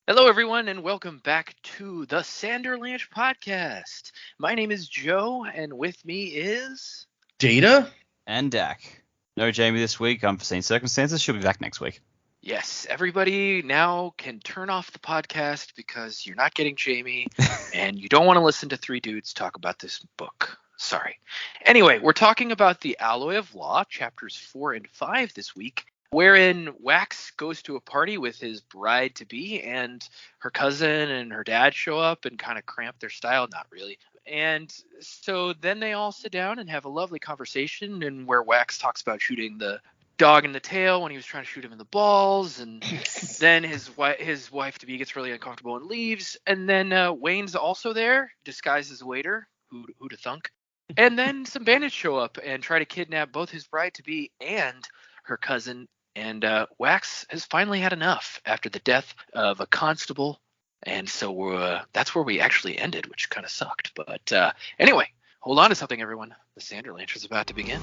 Hello, everyone, and welcome back to the Sanderlanche podcast. My name is Joe, and with me is Data? And Dak. No Jaymee this week. Unforeseen circumstances. She'll be back next week. Yes, everybody now can turn off the podcast because you're not getting Jaymee, and you don't want to listen to three dudes talk about this book. Sorry. Anyway, we're talking about the Alloy of Law, chapters 4 and 5 this week, wherein Wax goes to a party with his bride-to-be, and her cousin and her dad show up and kind of cramp their style. Not really. And so then they all sit down and have a lovely conversation, and where Wax talks about shooting the dog in the tail when he was trying to shoot him in the balls, and then his wife-to-be gets really uncomfortable and leaves, and then Wayne's also there, disguised as a waiter. Who'd have thunk? And then some bandits show up and try to kidnap both his bride-to-be and her cousin. And Wax has finally had enough after the death of a constable. And so that's where we actually ended, which kind of sucked. But anyway, hold on to something, everyone. The Sanderlanche is about to begin.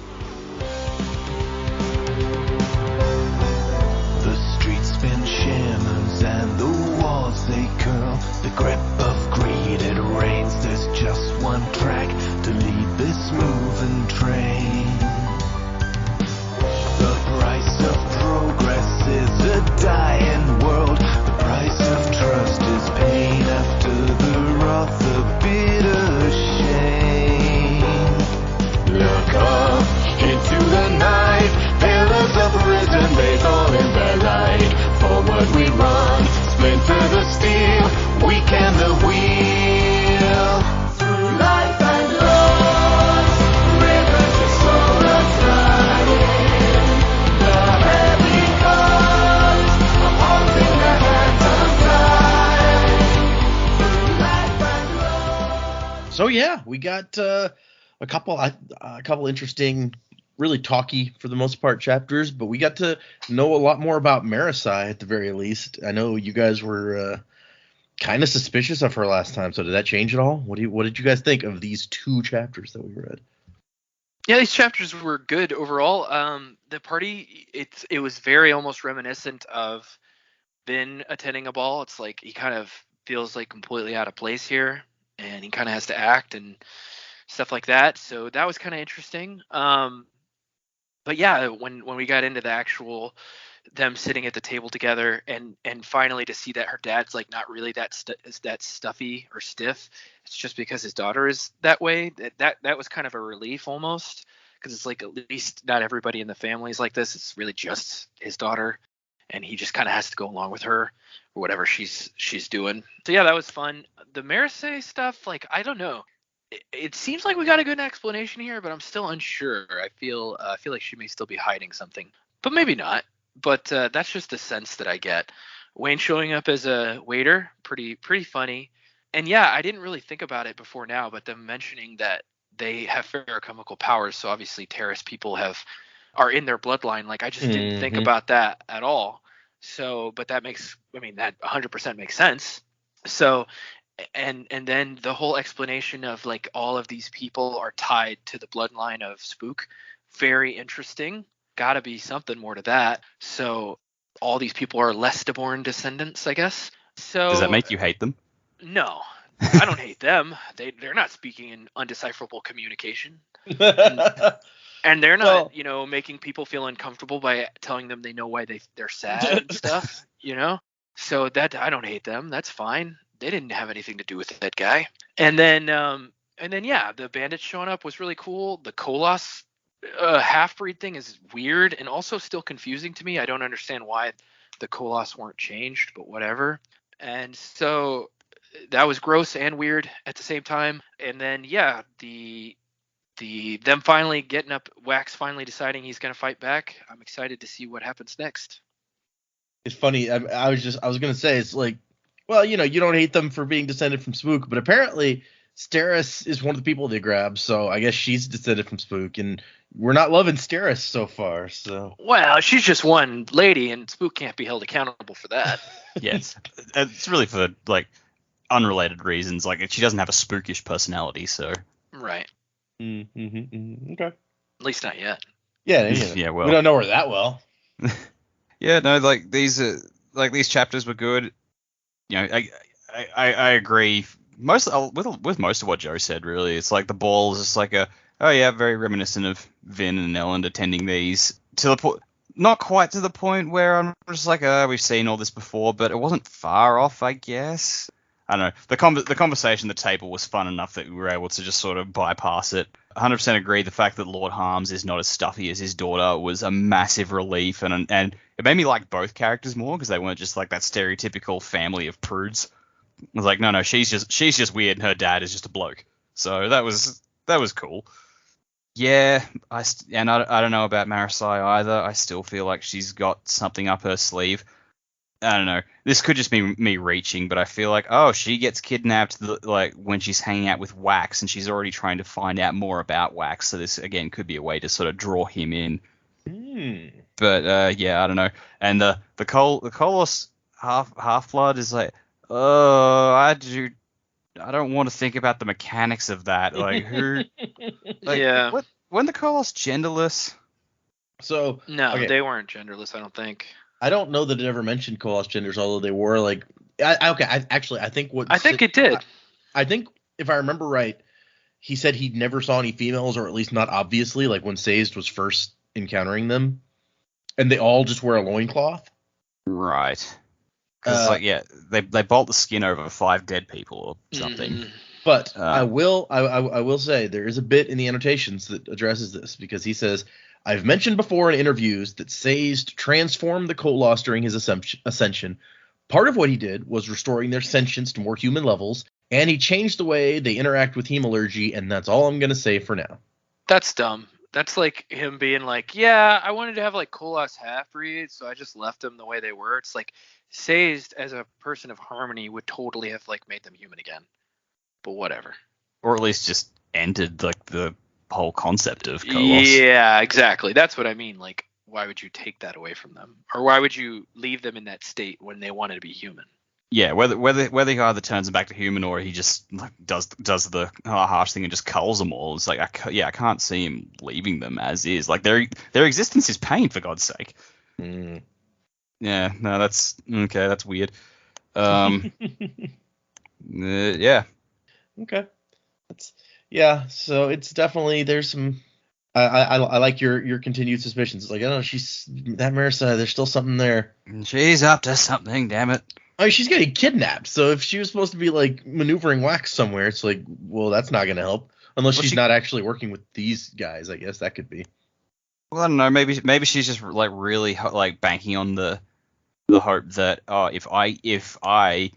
The streets spin shimmers and the walls they curl. The grip of greed, it rains. There's just one track to lead this moving train. The price of progress is a dying world. The price of trust is pain after the wrath, the bitter shame. Look up into the night. Pillars of risen, they fall in their light. Forward we run, splinter the steel, weaken the wheel. Through life and loss, rivers of soul are flying. The heavy cause of holding their hands untied. Through life and loss. So yeah, we got a couple interesting, really talky for the most part chapters, but we got to know a lot more about Marasi at the very least. I know you guys were kind of suspicious of her last time, so did that change at all? What did you guys think of these two chapters that we read? Yeah, these chapters were good overall. The party, it was very almost reminiscent of Ben attending a ball. It's like he kind of feels like completely out of place here, and he kind of has to act and stuff like that. So that was kind of interesting. But yeah, when we got into the actual them sitting at the table together, and finally to see that her dad's like not really that stuffy or stiff, it's just because his daughter is that way. That was kind of a relief almost, because it's like at least not everybody in the family is like this. It's really just his daughter, and he just kind of has to go along with her or whatever she's doing. So yeah, that was fun. The Marasi stuff, like, I don't know. It seems like we got a good explanation here, but I'm still unsure. I feel like she may still be hiding something, but maybe not. But that's just the sense that I get. Wayne showing up as a waiter, pretty funny. And yeah, I didn't really think about it before now, but them mentioning that they have ferochemical powers, so obviously terrorist people are in their bloodline. Like, I just didn't think about that at all. So, but that 100% makes sense. So, and then the whole explanation of like all of these people are tied to the bloodline of Spook, very interesting. Gotta be something more to that. So all these people are Lestiborn descendants, I guess. So Does that make you hate them? No, I don't hate them. They're not speaking in undecipherable communication, and they're not, making people feel uncomfortable by telling them they know why they're sad and stuff, So that, I don't hate them. That's fine. They didn't have anything to do with that guy. And then yeah, the bandits showing up was really cool. The Koloss half-breed thing is weird and also still confusing to me. I don't understand why the Koloss weren't changed, but whatever. And so that was gross and weird at the same time. And then yeah, them finally getting up, Wax finally deciding he's going to fight back. I'm excited to see what happens next. It's funny. I was going to say, it's like, well, you don't hate them for being descended from Spook, but apparently Steris is one of the people they grab, so I guess she's descended from Spook, and we're not loving Steris so far. So, well, she's just one lady, and Spook can't be held accountable for that. Yeah, it's really for like unrelated reasons. Like, she doesn't have a spookish personality, so right. Okay. At least not yet. Yeah. Yeah. Well, we don't know her that well. Yeah. No. Like these chapters were good. I agree with most of what Joe said. Really, it's like the ball is just like very reminiscent of Vin and Ellen attending these to the point. Not quite to the point where I'm just like, we've seen all this before, but it wasn't far off, I guess. I don't know. The conversation at the table was fun enough that we were able to just sort of bypass it. 100% agree. The fact that Lord Harms is not as stuffy as his daughter was a massive relief, and it made me like both characters more because they weren't just like that stereotypical family of prudes. I was like, no, she's just weird, and her dad is just a bloke. So that was cool. Yeah, I don't know about Marasi either. I still feel like she's got something up her sleeve. I don't know. This could just be me reaching, but I feel like, she gets kidnapped when she's hanging out with Wax, and she's already trying to find out more about Wax. So this again could be a way to sort of draw him in. But I don't know. And the Kolos Half-Blood is like, I don't want to think about the mechanics of that. Like who? Yeah. When the Kolos genderless? So no, okay. They weren't genderless. I don't think. I don't know that it ever mentioned Kolos genders, although they were like. I think it did. I think if I remember right, he said he never saw any females, or at least not obviously, like when Sazed was first encountering them, and they all just wear a loincloth. Right. Because they bolt the skin over 5 dead people or something. Mm-hmm. But I will say there is a bit in the annotations that addresses this, because he says, I've mentioned before in interviews that Sazed transformed the Kolos during his ascension. Part of what he did was restoring their sentience to more human levels, and he changed the way they interact with hemalurgy, and that's all I'm going to say for now. That's dumb. That's like him being like, yeah, I wanted to have like Kolos half-breeds, so I just left them the way they were. It's like Sazed as a person of harmony would totally have like made them human again. But whatever. Or at least just ended like the whole concept of Kolos. Yeah, exactly. That's what I mean. Like, why would you take that away from them? Or why would you leave them in that state when they wanted to be human? Yeah, whether he either turns them back to human or he just like does the harsh thing and just culls them all. It's like I can't see him leaving them as is. Like their existence is pain, for God's sake. Yeah, no, that's okay. That's weird. Yeah. Okay. So it's definitely, there's some. I like your continued suspicions. It's like, she's that Marasi. There's still something there. She's up to something. Damn it. I mean, she's getting kidnapped, so if she was supposed to be like maneuvering Wax somewhere, it's like, well, that's not going to help unless she's not actually working with these guys. I guess that could be. Well, I don't know. Maybe she's just like really like banking on the hope that if I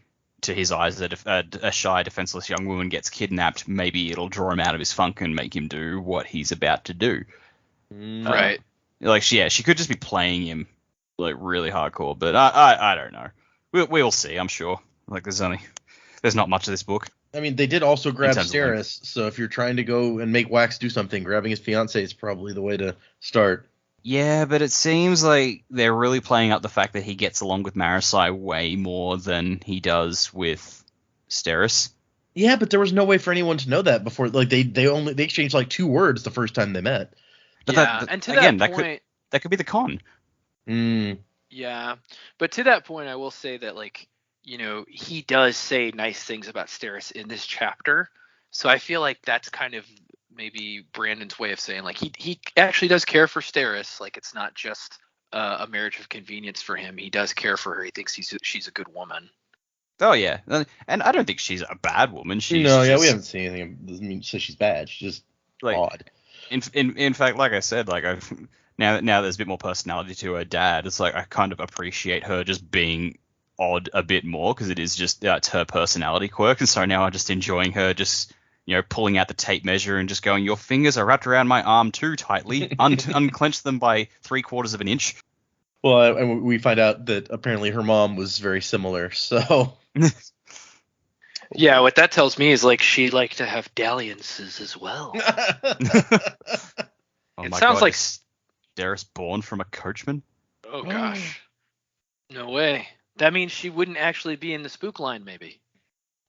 to his eyes that if a shy, defenseless young woman gets kidnapped, maybe it'll draw him out of his funk and make him do what he's about to do. Right. She could just be playing him like really hardcore, but I don't know. We'll see, I'm sure. Like there's not much of this book. I mean, they did also grab Steris, so if you're trying to go and make Wax do something, grabbing his fiancée is probably the way to start. Yeah, but it seems like they're really playing up the fact that he gets along with Marasi way more than he does with Steris. Yeah, but there was no way for anyone to know that before. Like they exchanged like 2 words the first time they met. But and to that point, that could be the con. Yeah, but to that point, I will say that he does say nice things about Steris in this chapter. So I feel like that's kind of maybe Brandon's way of saying like he actually does care for Steris. Like it's not just a marriage of convenience for him. He does care for her. He thinks she's a good woman. Oh yeah, and I don't think she's a bad woman. We haven't seen anything. Doesn't mean so she's bad. She's just odd. In fact, like I said, like now there's a bit more personality to her dad. It's like I kind of appreciate her just being odd a bit more because it is just it's her personality quirk, and so now I'm just enjoying her just pulling out the tape measure and just going, your fingers are wrapped around my arm too tightly, unclench them by 3/4 of an inch. Well, and we find out that apparently her mom was very similar, so. Yeah, what that tells me is like she liked to have dalliances as well. It sounds like Steris born from a coachman. Oh gosh, no way. That means she wouldn't actually be in the spook line, maybe.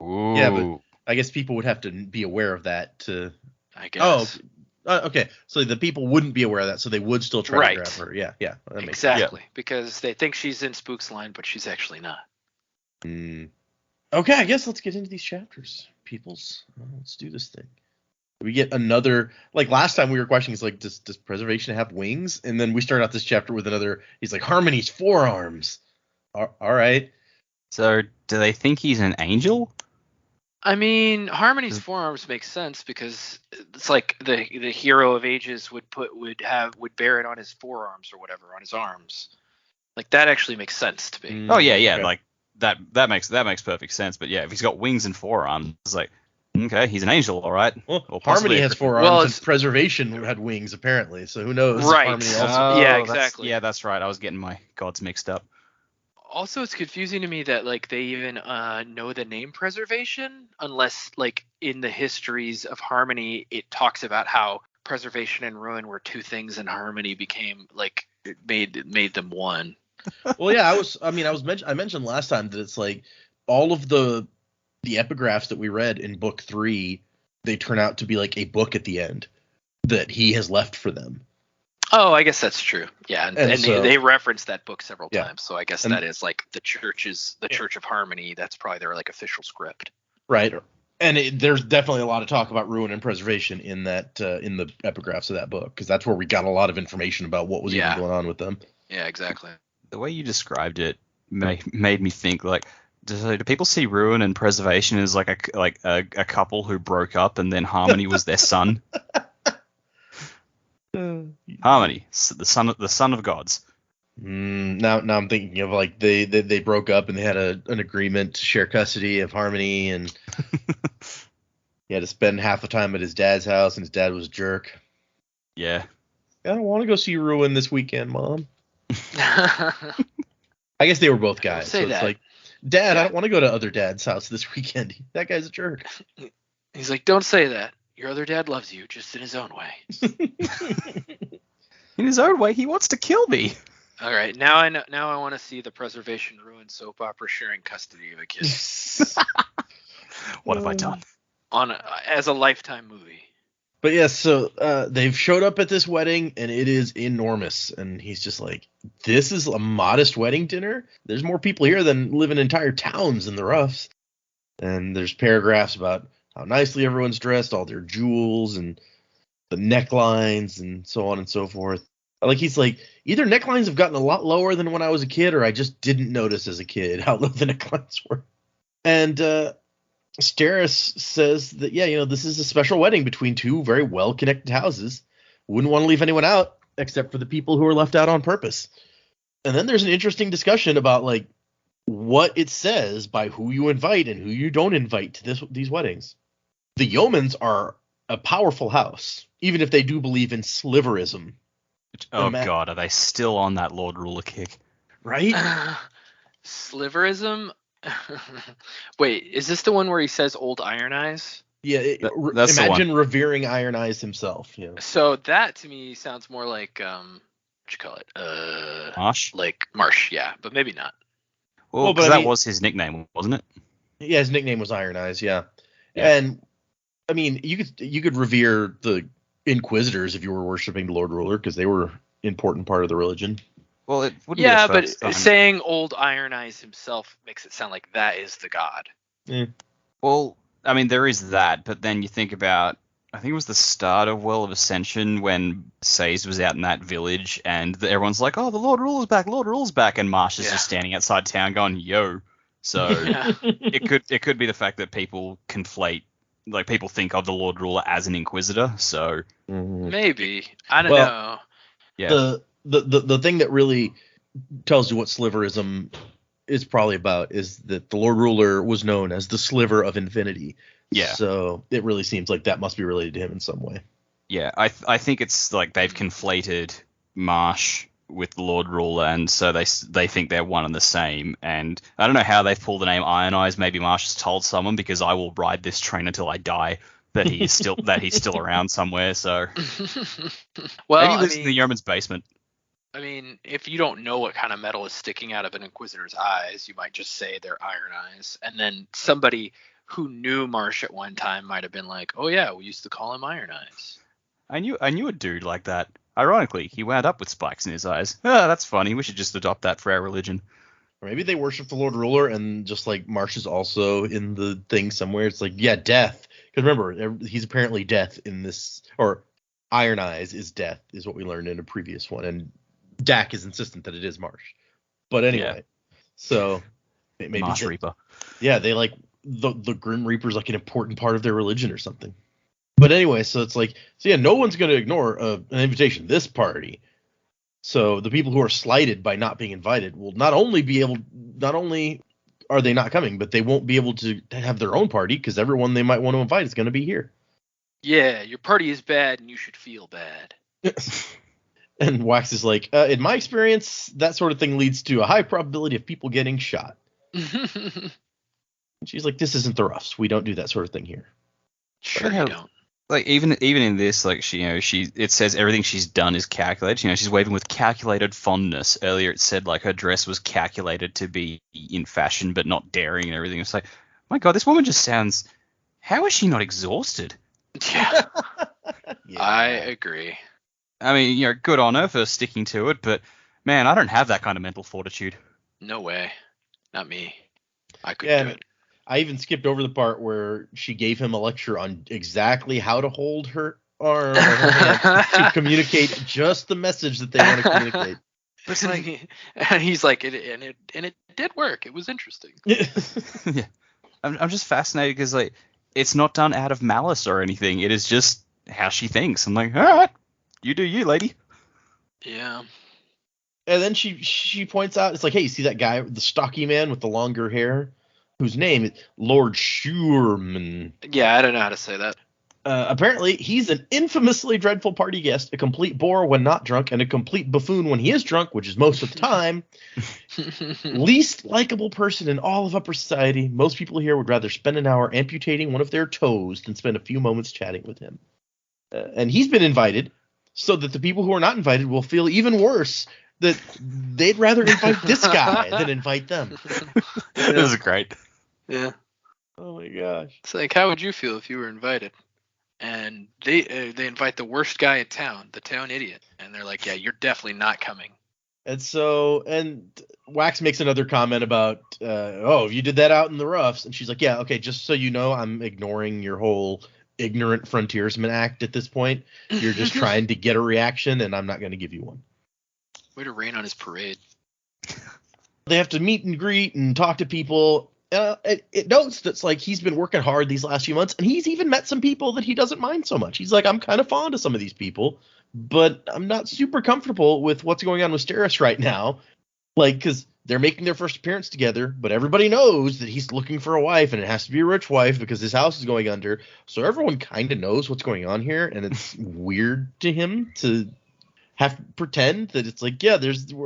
Ooh. Yeah, but I guess people would have to be aware of that to. I guess. Okay. So the people wouldn't be aware of that, so they would still try to grab her. Yeah. That makes exactly, because they think she's in Spook's line, but she's actually not. Okay, I guess let's get into these chapters, peoples. Let's do this thing. We get another, like last time we were questioning, he's like, does preservation have wings? And then we start out this chapter with another, he's like, Harmony's forearms. All right. So do they think he's an angel? I mean, Harmony's forearms make sense because it's like the hero of ages would bear it on his forearms or whatever, on his arms. Like that actually makes sense to me. Oh yeah, Okay. like that makes perfect sense. But yeah, if he's got wings and forearms, it's like, okay, he's an angel, all right. Well, Or Harmony possibly has a- forearms Well, and it's- preservation had wings apparently. So who knows? if Right. Harmony also. Yeah, that's- exactly. Yeah, that's right. I was getting my gods mixed up. Also, it's confusing to me that like they even know the name preservation, unless like in the histories of Harmony, it talks about how preservation and ruin were two things, and Harmony became like it made them one. Well, yeah, I mentioned last time that it's like all of the epigraphs that we read in book 3, they turn out to be like a book at the end that he has left for them. Oh, I guess that's true. Yeah, and so- they reference that book several Yeah. times, so I guess And- that is like the Church of Harmony. That's probably their like official script. Right. And there's definitely a lot of talk about ruin and preservation in that in the epigraphs of that book, because that's where we got a lot of information about what was Yeah. even going on with them. Yeah, exactly. The way you described it made me think like, do people see ruin and preservation as like a couple who broke up and then Harmony was their son? Harmony, the son of gods. Now I'm thinking of like they broke up and they had an agreement to share custody of Harmony, and he had to spend half the time at his dad's house, and his dad was a jerk. Yeah. I don't want to go see Ruin this weekend, Mom. I guess they were both guys. Say so it's that. like, Dad, I don't want to go to other dad's house this weekend. That guy's a jerk. He's like, don't say that. Your other dad loves you, just in his own way. In his own way, he wants to kill me. All right, now I know. Now I want to see the preservation ruin soap opera sharing custody of a kid What have I done? as a Lifetime movie. But yes, so they've showed up at this wedding, and it is enormous. And he's just like, this is a modest wedding dinner? There's more people here than live in entire towns in the Roughs. And there's paragraphs about how nicely everyone's dressed, all their jewels, and the necklines, and so on and so forth. Like, he's like, either necklines have gotten a lot lower than when I was a kid, or I just didn't notice as a kid how low the necklines were. And Steris says that, yeah, this is a special wedding between two very well-connected houses. Wouldn't want to leave anyone out, except for the people who are left out on purpose. And then there's an interesting discussion about, like, what it says by who you invite and who you don't invite to these weddings. The Yeomans are a powerful house, even if they do believe in sliverism. Oh God, are they still on that Lord Ruler kick? Right? Sliverism? Wait, is this the one where he says old Iron Eyes? Yeah, That's the imagine revering Iron Eyes himself. So that to me sounds more like what you call it? Marsh? Like Marsh, yeah, but maybe not. Well, Well, but because I that mean- was his nickname, wasn't it? Yeah, his nickname was Iron Eyes, yeah. Yeah. And I mean, you could revere the Inquisitors if you were worshiping the Lord Ruler, because they were an important part of the religion. Well, it wouldn't Yeah, be the but first time. saying old Iron Eyes himself makes it sound like that is the god. Well, I mean, there is that, but then you think about, I think it was the start of Well of Ascension when Sazed was out in that village, and everyone's like, oh, the Lord Ruler's back, Lord Ruler's back, and Marsh is just standing outside town going, yo. So Yeah. it could be the fact that people conflate, like people think of the Lord Ruler as an Inquisitor, so Maybe. I don't Well, know. yeah. The thing that really tells you what sliverism is probably about is that the Lord Ruler was known as the Sliver of Infinity. Yeah. So it really seems like that must be related to him in some way. Yeah, I think it's like they've conflated Marsh with the Lord Ruler, and so they think they're one and the same. And I don't know how they've pulled the name Iron Eyes. Maybe Marsh has told someone, because I will ride this train until I die, that he's still around somewhere. So Well, maybe he I lives in mean, the Yeoman's basement. I mean, if you don't know what kind of metal is sticking out of an Inquisitor's eyes, you might just say they're Iron Eyes, and then somebody who knew Marsh at one time might have been like, "Oh yeah, we used to call him Iron Eyes." I knew a dude like that. Ironically, he wound up with spikes in his eyes. Ah, that's funny. We should just adopt that for our religion. Or maybe they worship the Lord Ruler, and just like Marsh is also in the thing somewhere. It's like, yeah, death. Because remember, he's apparently death in this, or Iron Eyes is death, is what we learned in a previous one. And Dak is insistent that it is Marsh. But anyway, so maybe Marsh Reaper. Yeah, they like the Grim Reaper's like an important part of their religion or something. But anyway, so it's like, so yeah, no one's going to ignore an invitation. This party. So the people who are slighted by not being invited will not only are they not coming, but they won't be able to have their own party because everyone they might want to invite is going to be here. Yeah, your party is bad and you should feel bad. And Wax is like, in my experience, that sort of thing leads to a high probability of people getting shot. She's like, this isn't the Roughs. We don't do that sort of thing here. Sure you don't. Like even in this, like it says everything she's done is calculated. She's waving with calculated fondness. Earlier it said like her dress was calculated to be in fashion but not daring and everything. It's like, my God, this woman just sounds. How is she not exhausted? Yeah. Yeah. I agree. I mean, good on her for sticking to it, but man, I don't have that kind of mental fortitude. No way. Not me. I couldn't do it. I even skipped over the part where she gave him a lecture on exactly how to hold her arm or her hand to communicate just the message that they want to communicate. But it's like, and he's like, it did work. It was interesting. Yeah, I'm just fascinated because like it's not done out of malice or anything. It is just how she thinks. I'm like, all right, you do you, lady. Yeah. And then she points out, it's like, hey, you see that guy, the stocky man with the longer hair, whose name is Lord Schurman. Yeah, I don't know how to say that. Apparently, he's an infamously dreadful party guest, a complete bore when not drunk, and a complete buffoon when he is drunk, which is most of the time. Least likable person in all of upper society. Most people here would rather spend an hour amputating one of their toes than spend a few moments chatting with him. And he's been invited so that the people who are not invited will feel even worse that they'd rather invite this guy than invite them. This is great. Yeah. Oh my gosh. It's like, how would you feel if you were invited? And they invite the worst guy in town, the town idiot, and they're like, yeah, you're definitely not coming. And Wax makes another comment about, you did that out in the roughs. And she's like, yeah, okay, just so you know, I'm ignoring your whole ignorant frontiersman act at this point. You're just trying to get a reaction, and I'm not going to give you one. Way to rain on his parade. They have to meet and greet and talk to people. It notes that's like he's been working hard these last few months, and he's even met some people that he doesn't mind so much. He's like, I'm kind of fond of some of these people, but I'm not super comfortable with what's going on with Steris right now. Like, because they're making their first appearance together, but everybody knows that he's looking for a wife, and it has to be a rich wife because his house is going under. So everyone kind of knows what's going on here, and it's weird to him to have to pretend that it's like, yeah,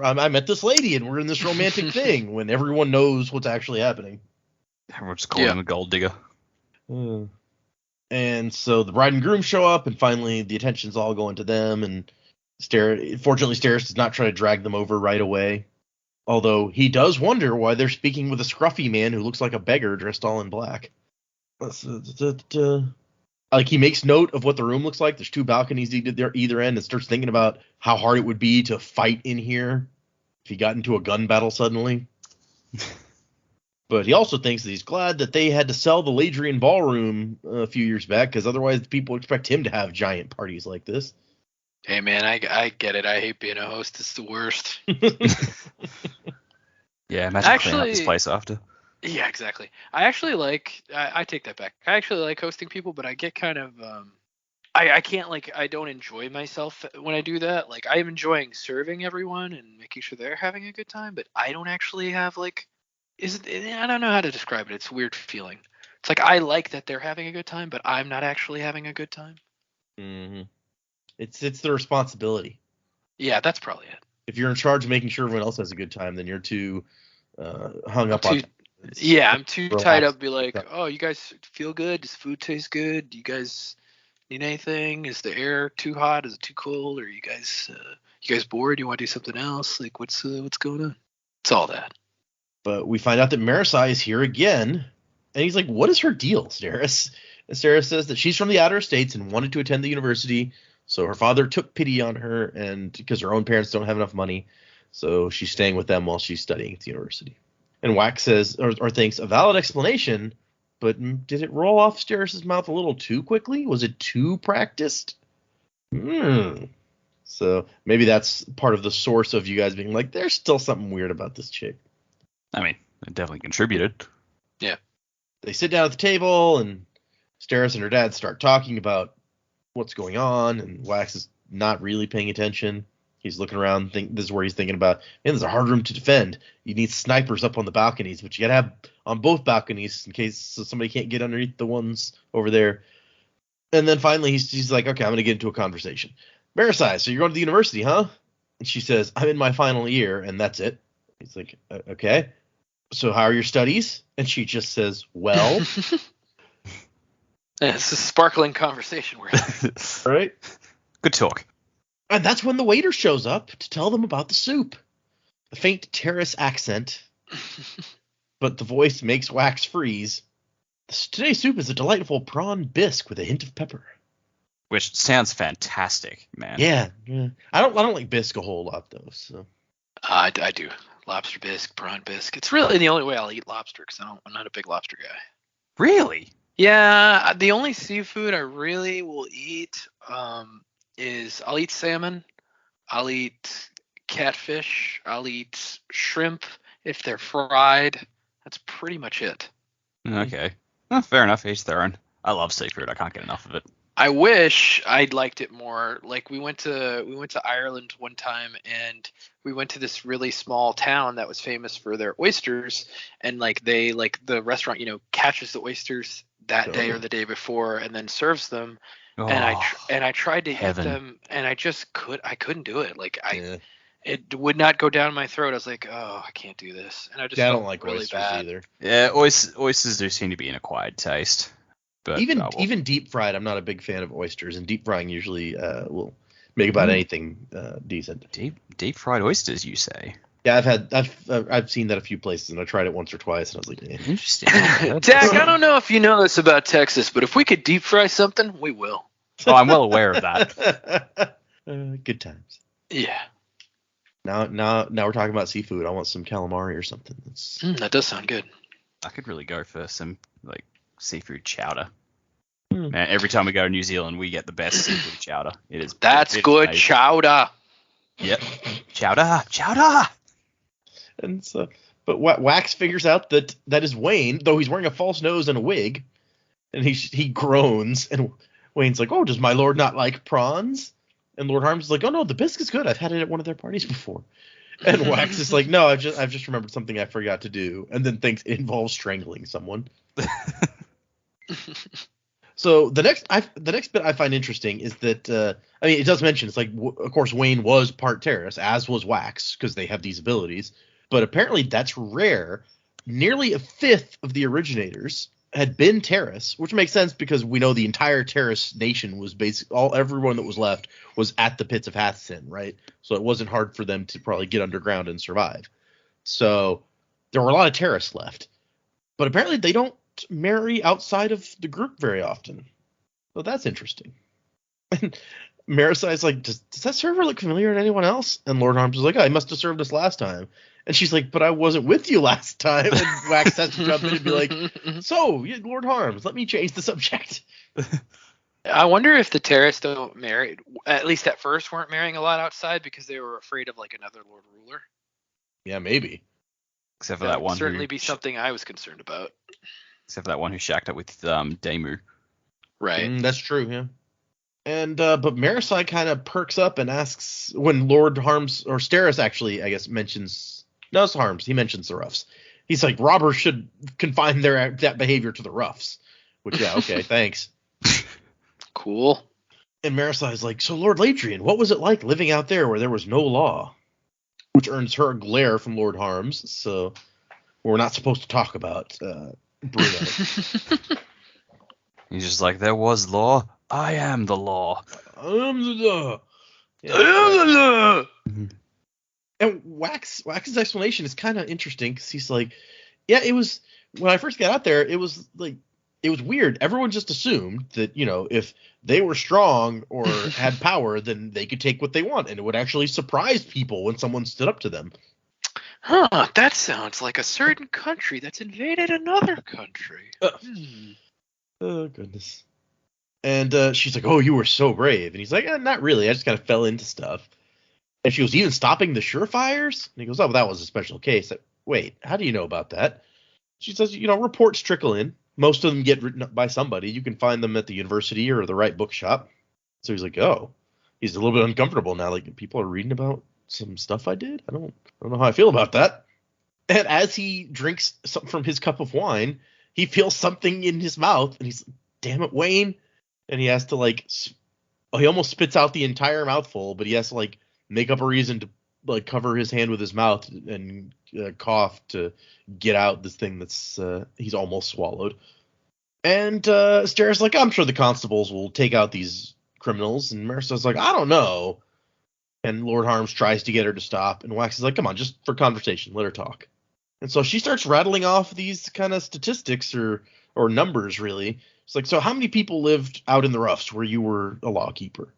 I met this lady and we're in this romantic thing when everyone knows what's actually happening. We're just calling him a gold digger. And so the bride and groom show up, and finally the attention's all going to them. And fortunately, Steris does not try to drag them over right away. Although he does wonder why they're speaking with a scruffy man who looks like a beggar dressed all in black. Like, he makes note of what the room looks like. There's two balconies either end, and starts thinking about how hard it would be to fight in here if he got into a gun battle suddenly. But he also thinks that he's glad that they had to sell the Ladrian Ballroom a few years back, because otherwise people expect him to have giant parties like this. Hey, man, I get it. I hate being a host. It's the worst. Yeah, imagine cleaning up this place after. Yeah, exactly. I take that back. I actually like hosting people, but I get kind of, I can't, like, I don't enjoy myself when I do that. Like, I'm enjoying serving everyone and making sure they're having a good time, but I don't actually have, like, I don't know how to describe it. It's a weird feeling. It's like, I like that they're having a good time, but I'm not actually having a good time. Mm-hmm. It's the responsibility. Yeah, that's probably it. If you're in charge of making sure everyone else has a good time, then you're too hung up on. Yeah, I'm too tied up to be like, oh, you guys feel good? Does food taste good? Do you guys need anything? Is the air too hot? Is it too cold? Are you guys bored? Do you want to do something else? Like, what's going on? It's all that. But we find out that Marasi is here again, and he's like, what is her deal, Steris? And Steris says that she's from the outer estates and wanted to attend the university, so her father took pity on her, and because her own parents don't have enough money, so she's staying with them while she's studying at the university. And Wax says, or thinks, a valid explanation, but did it roll off Steris' mouth a little too quickly? Was it too practiced? So maybe that's part of the source of you guys being like, there's still something weird about this chick. I mean, it definitely contributed. Yeah. They sit down at the table, and Steris and her dad start talking about what's going on, and Wax is not really paying attention. He's looking around. This is where he's thinking about, man, there's a hard room to defend. You need snipers up on the balconies, but you got to have on both balconies in case somebody can't get underneath the ones over there. And then finally he's like, okay, I'm going to get into a conversation. Marasi, so you're going to the university, huh? And she says, I'm in my final year, and that's it. He's like, okay. So how are your studies? And she just says, well. It's a sparkling conversation. Right? Good talk. And that's when the waiter shows up to tell them about the soup. A faint terrace accent, but the voice makes Wax freeze. Today's soup is a delightful prawn bisque with a hint of pepper. Which sounds fantastic, man. Yeah. I don't like bisque a whole lot though. So I do lobster bisque, prawn bisque. It's really the only way I'll eat lobster because I'm not a big lobster guy. Really? Yeah, the only seafood I really will eat is I'll eat salmon, I'll eat catfish, I'll eat shrimp if they're fried. That's pretty much it. Okay. Well, fair enough. Each their own. I love seafood. I can't get enough of it. I wish I'd liked it more. Like we went to Ireland one time, and we went to this really small town that was famous for their oysters, and the restaurant, catches the oysters that day or the day before and then serves them. And I tried to heaven. eat them, and I couldn't do it. It would not go down my throat. I was like, oh, I can't do this. And I just I felt don't like really oysters bad. either. Yeah, oysters do seem to be an acquired taste. But Even deep fried, I'm not a big fan of oysters, and deep frying usually will make about anything decent. Deep fried oysters, you say? Yeah, I've seen that a few places, and I tried it once or twice, and I was like, eh. Interesting. Dak, I don't know if you know this about Texas, but if we could deep fry something, we will. Oh, I'm well aware of that. Good times. Yeah. Now we're talking about seafood. I want some calamari or something. That does sound good. I could really go for some seafood chowder. Man, every time we go to New Zealand, we get the best seafood chowder. That's good amazing. chowder. Yep. Chowder. And so, but Wax figures out that is Wayne, though he's wearing a false nose and a wig, and he groans, and Wayne's like, "Oh, does my lord not like prawns?" And Lord Harms is like, "Oh no, the bisque is good. I've had it at one of their parties before." And Wax is like, "No, I've just remembered something I forgot to do," and then thinks it involves strangling someone. So the next bit I find interesting is that it does mention it's like of course Wayne was part Terrace, as was Wax, because they have these abilities, but apparently that's rare. Nearly a fifth of the originators had been Terrace, which makes sense because we know the entire Terrace nation was everyone that was left was at the pits of Hathsin, right? So it wasn't hard for them to probably get underground and survive. So there were a lot of Terrace left, but apparently they don't marry outside of the group very often. So that's interesting. And Marasi's like, does that server look familiar to anyone else? And Lord Harms is like, oh, he must have served us last time. And she's like, but I wasn't with you last time. And Wax has to jump in and be like, so, Lord Harms, let me change the subject. I wonder if the Terrace don't marry, at least at first, weren't marrying a lot outside because they were afraid of another Lord Ruler. Yeah, maybe. Except for that one. Certainly be something I was concerned about. Except for that one who shacked up with Jaymee. Right. That's true, yeah. And but Marasi kind of perks up and asks when Lord Harms, or Steris actually, I guess, mentions, no, it's Harms, he mentions the roughs. He's like, robbers should confine that behavior to the roughs. Which, yeah, okay, thanks. Cool. And Marasi's like, so Lord Ladrian, what was it like living out there where there was no law? Which earns her a glare from Lord Harms, so we're not supposed to talk about Bruno. He's just like, there was law. I am the law. I am the law. Yeah, I am the law. And Wax's explanation is kind of interesting because he's like, yeah, it was when I first got out there, it was weird. Everyone just assumed that, if they were strong or had power, then they could take what they want, and it would actually surprise people when someone stood up to them. Huh, that sounds like a certain country that's invaded another country. Oh, goodness. And she's like, oh, you were so brave. And he's like, not really. I just kind of fell into stuff. And she goes, even stopping the surefires? And he goes, oh, well, that was a special case. Like, wait, how do you know about that? She says, reports trickle in. Most of them get written up by somebody. You can find them at the university or the right bookshop. So he's like, oh. He's a little bit uncomfortable now. Like, people are reading about some stuff I did? I don't know how I feel about that. And as he drinks something from his cup of wine, he feels something in his mouth. And he's like, damn it, Wayne. And he has to, he almost spits out the entire mouthful, but he has to, make up a reason to, cover his hand with his mouth and cough to get out this thing that's he's almost swallowed. And Steris like, I'm sure the constables will take out these criminals. And Marisa's like, I don't know. And Lord Harms tries to get her to stop. And Wax is like, come on, just for conversation, let her talk. And so she starts rattling off these kind of statistics or numbers, really. It's like, so how many people lived out in the roughs where you were a lawkeeper?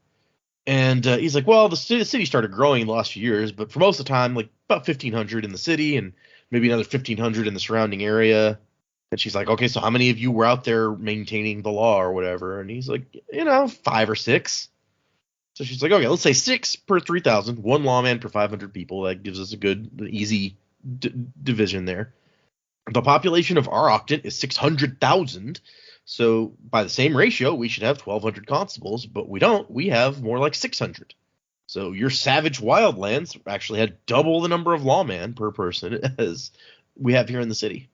And he's like, well, the city started growing in the last few years, but for most of the time, about 1,500 in the city and maybe another 1,500 in the surrounding area. And she's like, okay, so how many of you were out there maintaining the law or whatever? And he's like, 5 or 6. So she's like, okay, let's say 6 per 3,000, 1 lawman per 500 people. That gives us a good, easy division there. The population of our octant is 600,000. So by the same ratio, we should have 1,200 constables, but we don't. We have more like 600. So your savage wildlands actually had double the number of lawmen per person as we have here in the city.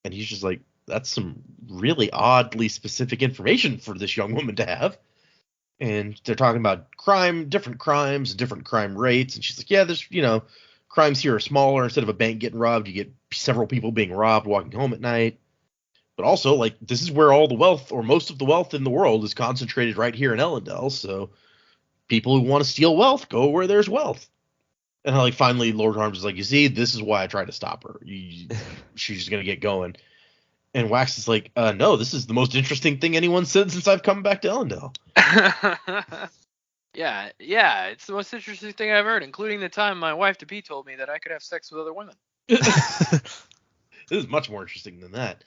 And he's just like, that's some really oddly specific information for this young woman to have. And they're talking about different crimes, and different crime rates. And she's like, yeah, there's, crimes here are smaller. Instead of a bank getting robbed, you get several people being robbed walking home at night. But also, this is where all the wealth, or most of the wealth in the world, is concentrated right here in Ellendale. So people who want to steal wealth go where there's wealth. And finally, Lord Harms is like, you see, this is why I tried to stop her. She's just going to get going. And Wax is like, no, this is the most interesting thing anyone said since I've come back to Ellendale. Yeah, it's the most interesting thing I've heard, including the time my wife to be told me that I could have sex with other women. This is much more interesting than that.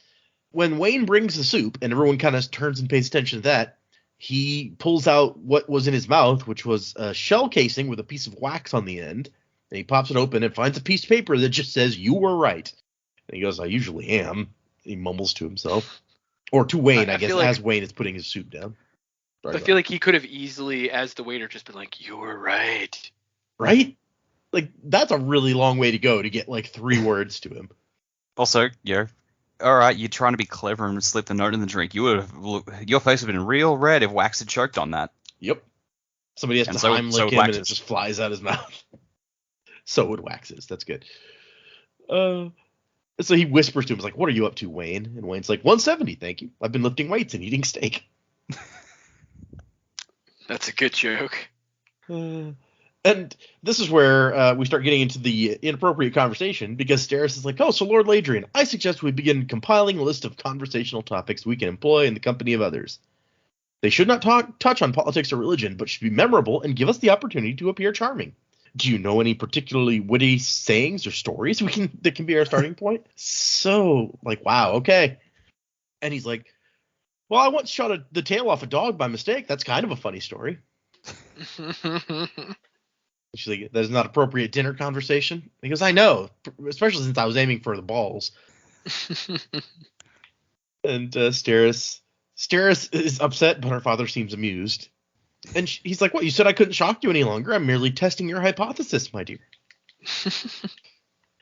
When Wayne brings the soup and everyone kind of turns and pays attention to that, he pulls out what was in his mouth, which was a shell casing with a piece of wax on the end. And he pops it open and finds a piece of paper that just says, you were right. And he goes, I usually am. He mumbles to himself. Or to Wayne, I guess, as Wayne is putting his soup down. I feel like he could have easily, as the waiter, just been like, you were right. Right? That's a really long way to go to get 3 words to him. Also, all right, you're trying to be clever and slip the note in the drink. Your face would have been real red if Wax had choked on that. Yep. Somebody has to Heimlich him and it just flies out his mouth. So would Wax's. That's good. So he whispers to him, like, what are you up to, Wayne? And Wayne's like, 170, thank you. I've been lifting weights and eating steak. That's a good joke. And this is where we start getting into the inappropriate conversation, because Steris is like, oh, so Lord Ladrian, I suggest we begin compiling a list of conversational topics we can employ in the company of others. They should not touch on politics or religion, but should be memorable and give us the opportunity to appear charming. Do you know any particularly witty sayings or stories that can be our starting point? So, wow, okay. And he's like, well, I once shot the tail off a dog by mistake. That's kind of a funny story. She's like, that is not appropriate dinner conversation. He goes, I know, especially since I was aiming for the balls. And Steris is upset, but her father seems amused. And he's like, what, you said I couldn't shock you any longer? I'm merely testing your hypothesis, my dear.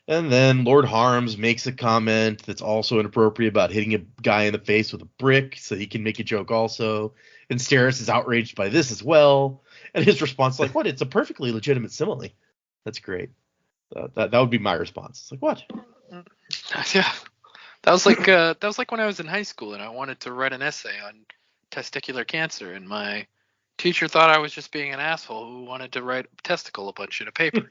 And then Lord Harms makes a comment that's also inappropriate about hitting a guy in the face with a brick, so he can make a joke also. And Steris is outraged by this as well. And his response is like, what? It's a perfectly legitimate simile. That's great. That would be my response. It's like, what? Yeah. That was like when I was in high school and I wanted to write an essay on testicular cancer, and my teacher thought I was just being an asshole who wanted to write testicle a bunch in a paper.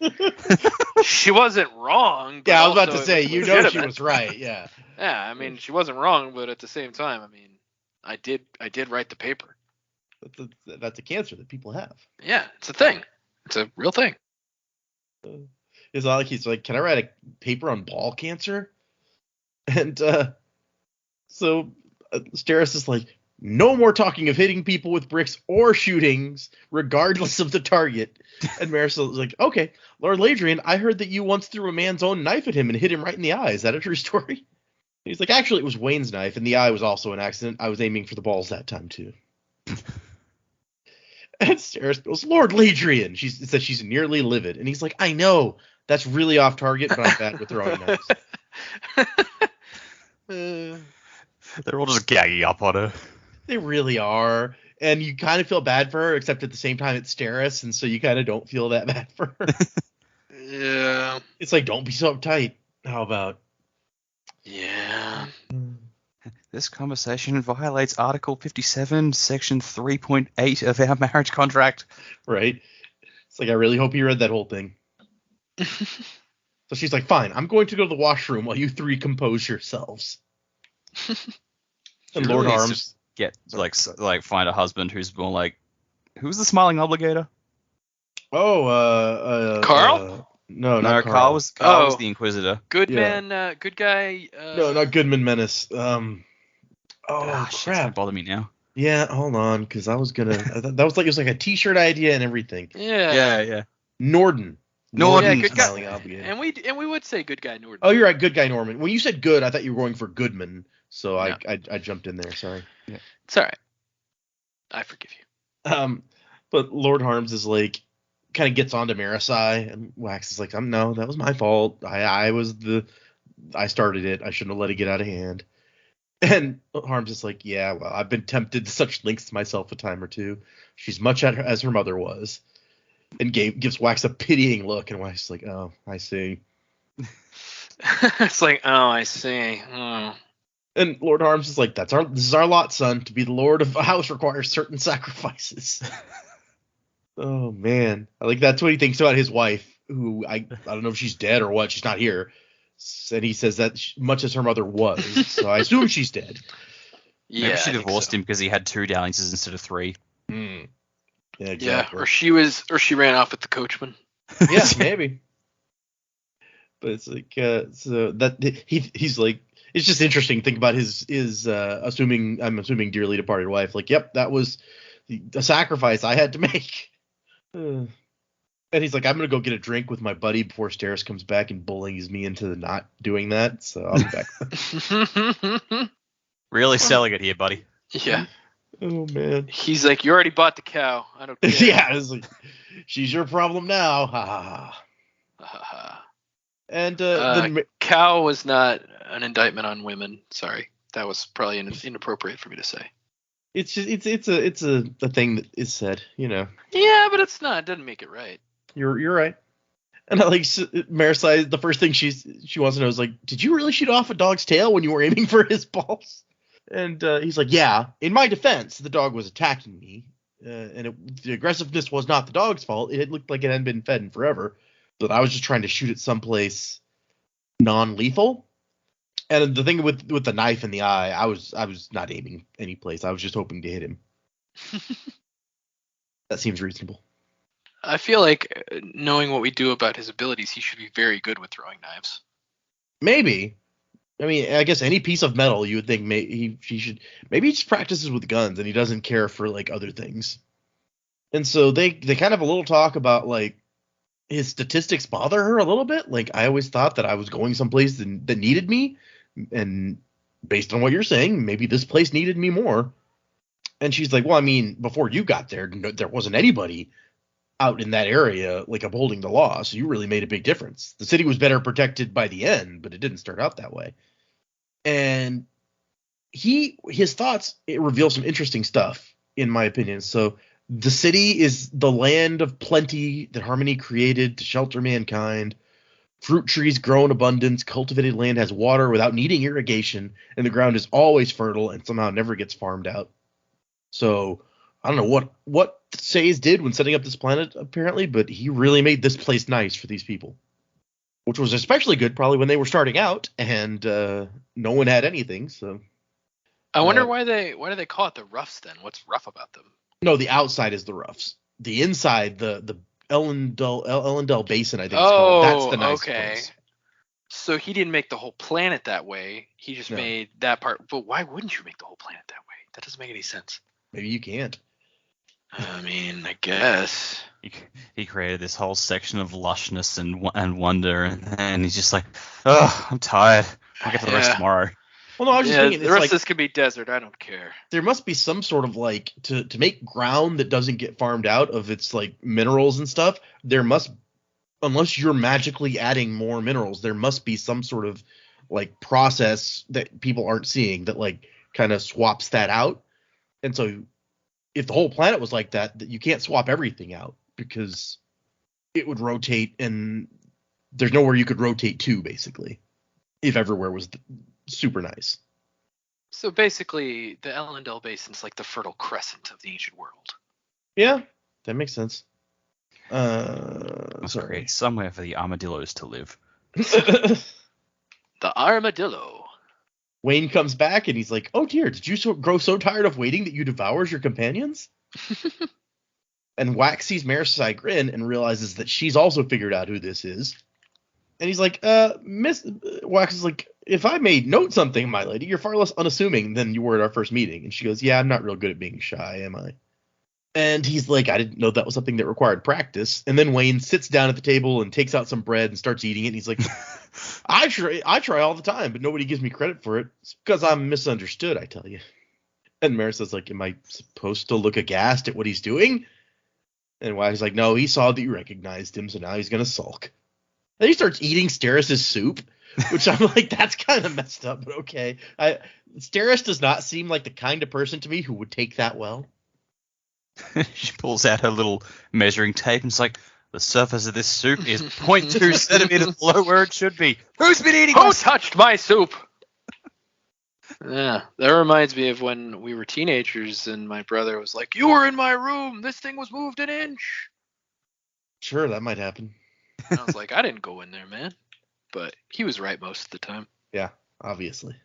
She wasn't wrong. But yeah, I was about to say, she was right. Yeah. Yeah, I mean, she wasn't wrong, but at the same time, I mean, I did write the paper. That's a cancer that people have. Yeah, it's a thing. It's a real thing. He's like, can I write a paper on ball cancer? And so Steris is like, no more talking of hitting people with bricks or shootings, regardless of the target. And Marisol is like, okay, Lord Ladrian, I heard that you once threw a man's own knife at him and hit him right in the eye. Is that a true story? He's like, actually, it was Wayne's knife, and the eye was also an accident. I was aiming for the balls that time, too. And Steris goes, Lord Ladrian. She says she's nearly livid. And he's like, I know. That's really off target, but I'm bad with throwing knives. They're all just gagging up on her. They really are. And you kind of feel bad for her, except at the same time it's Steris, and so you kind of don't feel that bad for her. Yeah. It's like, don't be so uptight. How about? Yeah. This conversation violates Article 57, Section 3.8 of our marriage contract. Right? It's like, I really hope you read that whole thing. So she's like, fine, I'm going to go to the washroom while you three compose yourselves. And Lord Really needs Arms. to get like find a husband who's more like, who's the smiling obligator? Oh, Carl? No, No, not Carl was Oh. the Inquisitor. Good Yeah. man, good guy. No, not Goodman Menace. Shit's gonna Crap. bother me now. Yeah, hold on, because I was gonna. That was like, it was like a T-shirt idea and everything. Yeah. Yeah. Norden. Norton. Yeah, good guy. Smiling Alligator. And we would say good guy Norden. Oh, you're right, good guy Norman. When you said good, I thought you were going for Goodman, so No. I jumped in there. Sorry. It's all right. I forgive you. But Lord Harms is like, kind of gets onto Marasi, and Wax is like, no, that was my fault. I started it. I shouldn't have let it get out of hand. And Harms is like, yeah, well, I've been tempted to such lengths myself a time or two. She's much as her mother was. And gives Wax a pitying look, and Wax is like, oh, I see. It's like, oh, I see. Oh. And Lord Harms is like, this is our lot, son. To be the lord of a house requires certain sacrifices. Oh man, that's what he thinks about his wife, who I don't know if she's dead or what. She's not here, and he says that much as her mother was. So I assume she's dead. Yeah, Maybe she I think divorced so. him because he had 2 dalliances instead of 3. Yeah, Yeah, exactly. or she ran off with the coachman. Yeah, maybe. But it's like, so that he's like, it's just interesting to think about his I'm assuming dearly departed wife. Like, yep, that was a sacrifice I had to make. And he's like, I'm gonna go get a drink with my buddy before Steris comes back and bullies me into not doing that. So I'll be back. Really selling it here, buddy. Yeah. Oh man. He's like, you already bought the cow. I don't care. Yeah, it's like, she's your problem now. Ha ha ha. And then cow was not an indictment on women. Sorry, that was probably inappropriate for me to say. it's just it's a thing that is said, you know. Yeah, but it's not. It doesn't make it right. You're right. And I like Marasi, the first thing she wants to know is like, did you really shoot off a dog's tail when you were aiming for his balls? And he's like, yeah. In my defense, the dog was attacking me, and the aggressiveness was not the dog's fault. It looked like it hadn't been fed in forever, but I was just trying to shoot it someplace non-lethal. And the thing with the knife in the eye, I was not aiming any place. I was just hoping to hit him. That seems reasonable. I feel like knowing what we do about his abilities, he should be very good with throwing knives. Maybe. I mean, I guess any piece of metal, you would think he should. Maybe he just practices with guns and he doesn't care for like other things. And so they kind of have a little talk about like his statistics bother her a little bit. Like, I always thought that I was going someplace that needed me, and based on what you're saying, maybe this place needed me more. And she's like, well, I mean, before you got there, there wasn't anybody out in that area like upholding the law, so you really made a big difference. The city was better protected by the end, but it didn't start out that way. And his thoughts, it reveals some interesting stuff, in my opinion. So the city is the land of plenty that Harmony created to shelter mankind. Fruit trees grow in abundance, cultivated land has water without needing irrigation, and the ground is always fertile and somehow never gets farmed out. So I don't know what Sayes did when setting up this planet, apparently, but he really made this place nice for these people. Which was especially good probably when they were starting out, and no one had anything. So I wonder why do they call it the Roughs then? What's rough about them? no, the outside is the Roughs. The inside, the Ellendale Basin, I think it's called. That's the nice place. So he didn't make the whole planet that way. He just made that part. But why wouldn't you make the whole planet that way? That doesn't make any sense. Maybe you can't. I mean, I guess. He created this whole section of lushness and wonder, and he's just like, oh, I'm tired. I'll get to the rest tomorrow. Well, no, I was just thinking, the rest of this could be desert. I don't care. There must be some sort of like to make ground that doesn't get farmed out of its like minerals and stuff. There must, unless you're magically adding more minerals, there must be some sort of like process that people aren't seeing that like kind of swaps that out. And so, if the whole planet was like that, you can't swap everything out because it would rotate, and there's nowhere you could rotate to, basically, if everywhere was super nice. So basically, the Ellendale Basin's like the Fertile Crescent of the ancient world. Yeah, that makes sense. Must create somewhere for the armadillos to live. The armadillo. Wayne comes back and he's like, oh dear, did you grow so tired of waiting that you devours your companions? And Wax sees Marasi grin and realizes that she's also figured out who this is. And he's like, Miss Wax is like, if I may note something, my lady, you're far less unassuming than you were at our first meeting. And she goes, yeah, I'm not real good at being shy, am I? And he's like, I didn't know that was something that required practice. And then Wayne sits down at the table and takes out some bread and starts eating it. And he's like, I try all the time, but nobody gives me credit for it. It's because I'm misunderstood, I tell you. And Marisa's like, am I supposed to look aghast at what he's doing? And Wax like, no, he saw that you recognized him, so now he's going to sulk. Then he starts eating Steris' soup, which I'm like, that's kind of messed up, but okay. Steris does not seem like the kind of person to me who would take that well. She pulls out her little measuring tape and is like, the surface of this soup is 0.2 centimeters below where it should be. Who's been eating Who touched my soup? Yeah, that reminds me of when we were teenagers and my brother was like, you were in my room. This thing was moved an inch. Sure, that might happen. And I was like, I didn't go in there, man. But he was right most of the time. Yeah, obviously.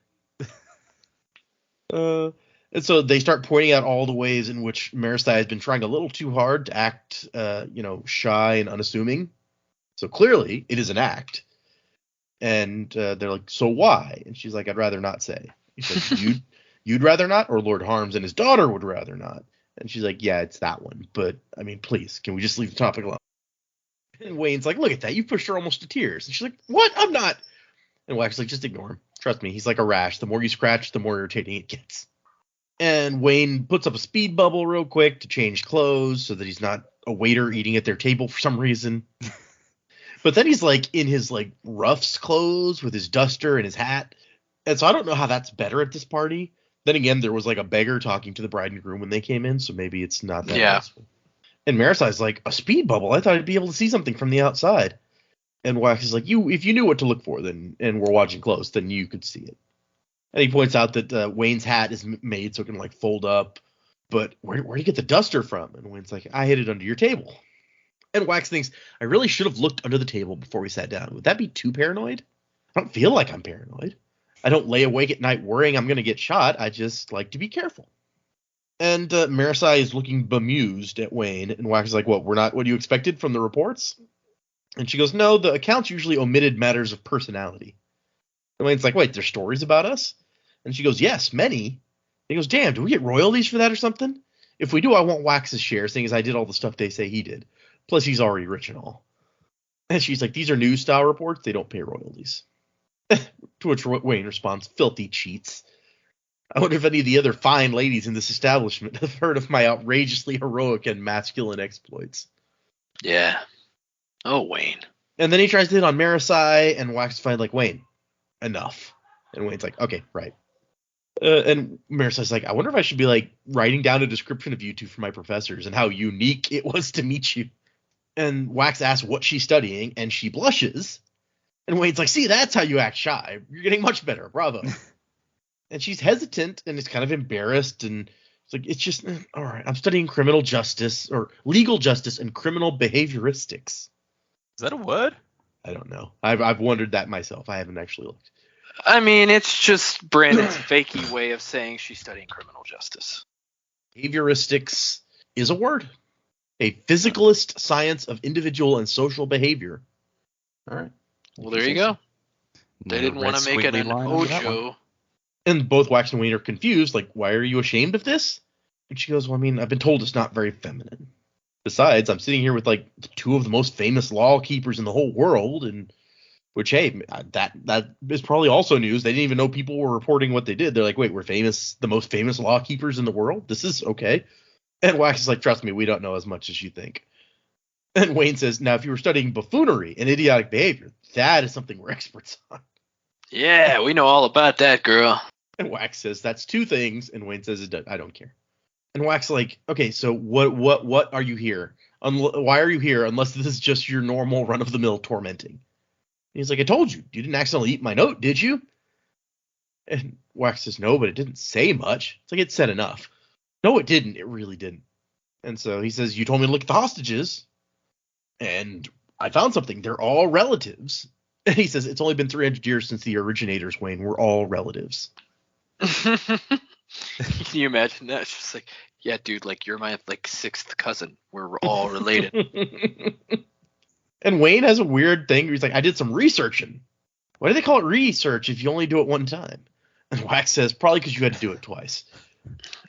And so they start pointing out all the ways in which Marasi has been trying a little too hard to act, shy and unassuming. So clearly, it is an act. And they're like, so why? And she's like, I'd rather not say. He's like, you'd rather not? Or Lord Harms and his daughter would rather not? And she's like, yeah, it's that one. But, I mean, please, can we just leave the topic alone? And Wayne's like, look at that. You pushed her almost to tears. And she's like, what? I'm not. And Wax is like, just ignore him. Trust me. He's like a rash. The more you scratch, the more irritating it gets. And Wayne puts up a speed bubble real quick to change clothes so that he's not a waiter eating at their table for some reason. But then he's like in his like roughs clothes with his duster and his hat. And so I don't know how that's better at this party. Then again, there was like a beggar talking to the bride and groom when they came in, so maybe it's not that useful. And Marasi's like, a speed bubble? I thought I'd be able to see something from the outside. And Wax is like, if you knew what to look for, then and we're watching close, then you could see it. And he points out that Wayne's hat is made so it can like fold up. But where do you get the duster from? And Wayne's like, I hid it under your table. And Wax thinks, I really should have looked under the table before we sat down. Would that be too paranoid? I don't feel like I'm paranoid. I don't lay awake at night worrying I'm going to get shot. I just like to be careful. And Marasi is looking bemused at Wayne. And Wax is like, we're not what you expected from the reports? And she goes, no, the accounts usually omitted matters of personality. And Wayne's like, wait, there's stories about us? And she goes, yes, many. And he goes, damn, do we get royalties for that or something? If we do, I want Wax's share, seeing as I did all the stuff they say he did. Plus, he's already rich and all. And she's like, these are news-style reports. They don't pay royalties. To which Wayne responds, filthy cheats. I wonder if any of the other fine ladies in this establishment have heard of my outrageously heroic and masculine exploits. Yeah. Oh, Wayne. And then he tries to hit on Marasi, and Wax finds like, Wayne, enough. And Wayne's like, okay, right. And Marasi's like, I wonder if I should be like writing down a description of you two for my professors and how unique it was to meet you. And Wax asks what she's studying, and she blushes. And Wayne's like, see, that's how you act shy. You're getting much better. Bravo. And she's hesitant and is kind of embarrassed. And it's like, it's just, all right, I'm studying criminal justice or legal justice and criminal behavioristics. Is that a word? I don't know. I've wondered that myself. I haven't actually looked. I mean, it's just Brandon's fakey way of saying she's studying criminal justice. Behavioristics is a word. A physicalist science of individual and social behavior. All right. Well, there you go. They didn't want to make it an Ojo. And both Wax and Wayne are confused, like, why are you ashamed of this? And she goes, well, I mean, I've been told it's not very feminine. Besides, I'm sitting here with, like, two of the most famous law keepers in the whole world, and which, hey, that is probably also news. They didn't even know people were reporting what they did. They're like, wait, we're famous, the most famous law keepers in the world? This is okay. And Wax is like, trust me, we don't know as much as you think. And Wayne says, now, if you were studying buffoonery and idiotic behavior, that is something we're experts on. Yeah, we know all about that, girl. And Wax says, that's two things. And Wayne says, I don't care. And Wax like, okay, so what are you here? Why are you here unless this is just your normal run-of-the-mill tormenting? And he's like, I told you. You didn't accidentally eat my note, did you? And Wax says, no, but it didn't say much. It's like, it said enough. No, it didn't. It really didn't. And so he says, you told me to look at the hostages. And I found something. They're all relatives. And he says, it's only been 300 years since the originators, Wayne. We're all relatives. Can you imagine that? It's just like, yeah, dude, like, you're my, like, sixth cousin. We're all related. And Wayne has a weird thing where he's like, I did some researching. Why do they call it research if you only do it one time? And Wax says, probably because you had to do it twice.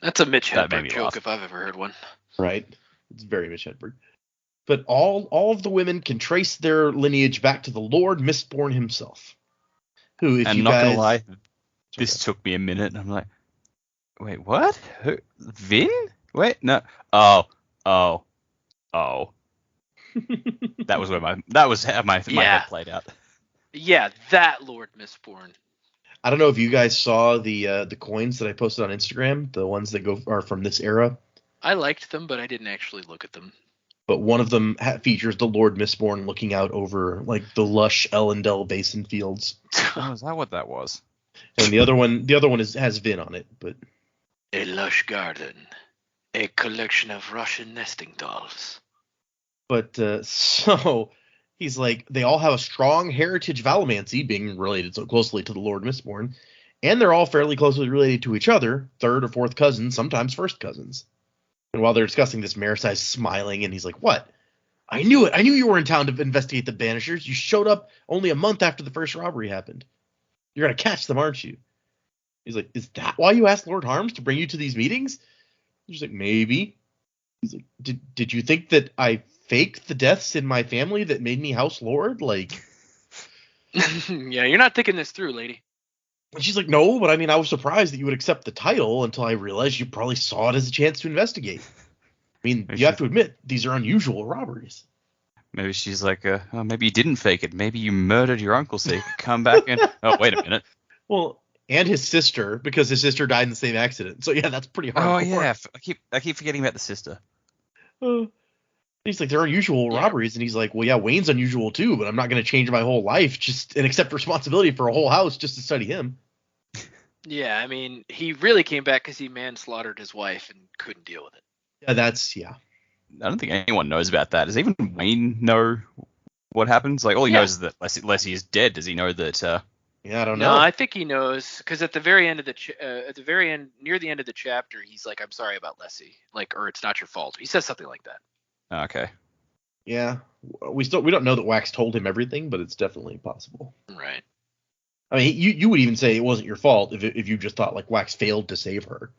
That's a Mitch Hedberg joke if I've ever heard one. Right. It's very Mitch Hedberg. But all of the women can trace their lineage back to the Lord Mistborn himself. Who, if and you not guys... gonna lie, this took me a minute. I'm like, wait, what? Who? Vin? Wait, no. Oh. That was how my head played out. Yeah, that Lord Mistborn. I don't know if you guys saw the coins that I posted on Instagram, the ones that are from this era. I liked them, but I didn't actually look at them. But one of them features the Lord Mistborn looking out over like the lush Elendel basin fields. Oh, is that what that was? And the other one has Vin on it, but a lush garden, a collection of Russian nesting dolls. But so he's like, they all have a strong heritage Valamancy, being related so closely to the Lord Mistborn, and they're all fairly closely related to each other, third or fourth cousins, sometimes first cousins. And while they're discussing this, Marasi's smiling, and he's like, what? I knew it. I knew you were in town to investigate the Banishers. You showed up only a month after the first robbery happened. You're going to catch them, aren't you? He's like, is that why you asked Lord Harms to bring you to these meetings? He's like, maybe. He's like, did you think that I faked the deaths in my family that made me House Lord? Like, yeah, you're not thinking this through, lady. And she's like, no, but I mean, I was surprised that you would accept the title until I realized you probably saw it as a chance to investigate. I mean, you have to admit, these are unusual robberies. Maybe she's like, oh, maybe you didn't fake it. Maybe you murdered your uncle so you could come back and... Oh, wait a minute. Well, and his sister, because his sister died in the same accident. So, yeah, that's pretty hard. Oh, yeah. I keep forgetting about the sister. He's like, they're unusual robberies. And he's like, well, yeah, Wayne's unusual too, but I'm not going to change my whole life and accept responsibility for a whole house just to study him. Yeah, I mean, he really came back because he manslaughtered his wife and couldn't deal with it. Yeah. I don't think anyone knows about that. Does even Wayne know what happens? Like, all he knows is that Leslie is dead. Does he know that? Yeah, I don't know. No, I think he knows because at the very end of near the end of the chapter, he's like, "I'm sorry about Leslie," like, or "It's not your fault." He says something like that. Okay. Yeah, we don't know that Wax told him everything, but it's definitely possible. Right. I mean, you would even say it wasn't your fault if you just thought like Wax failed to save her.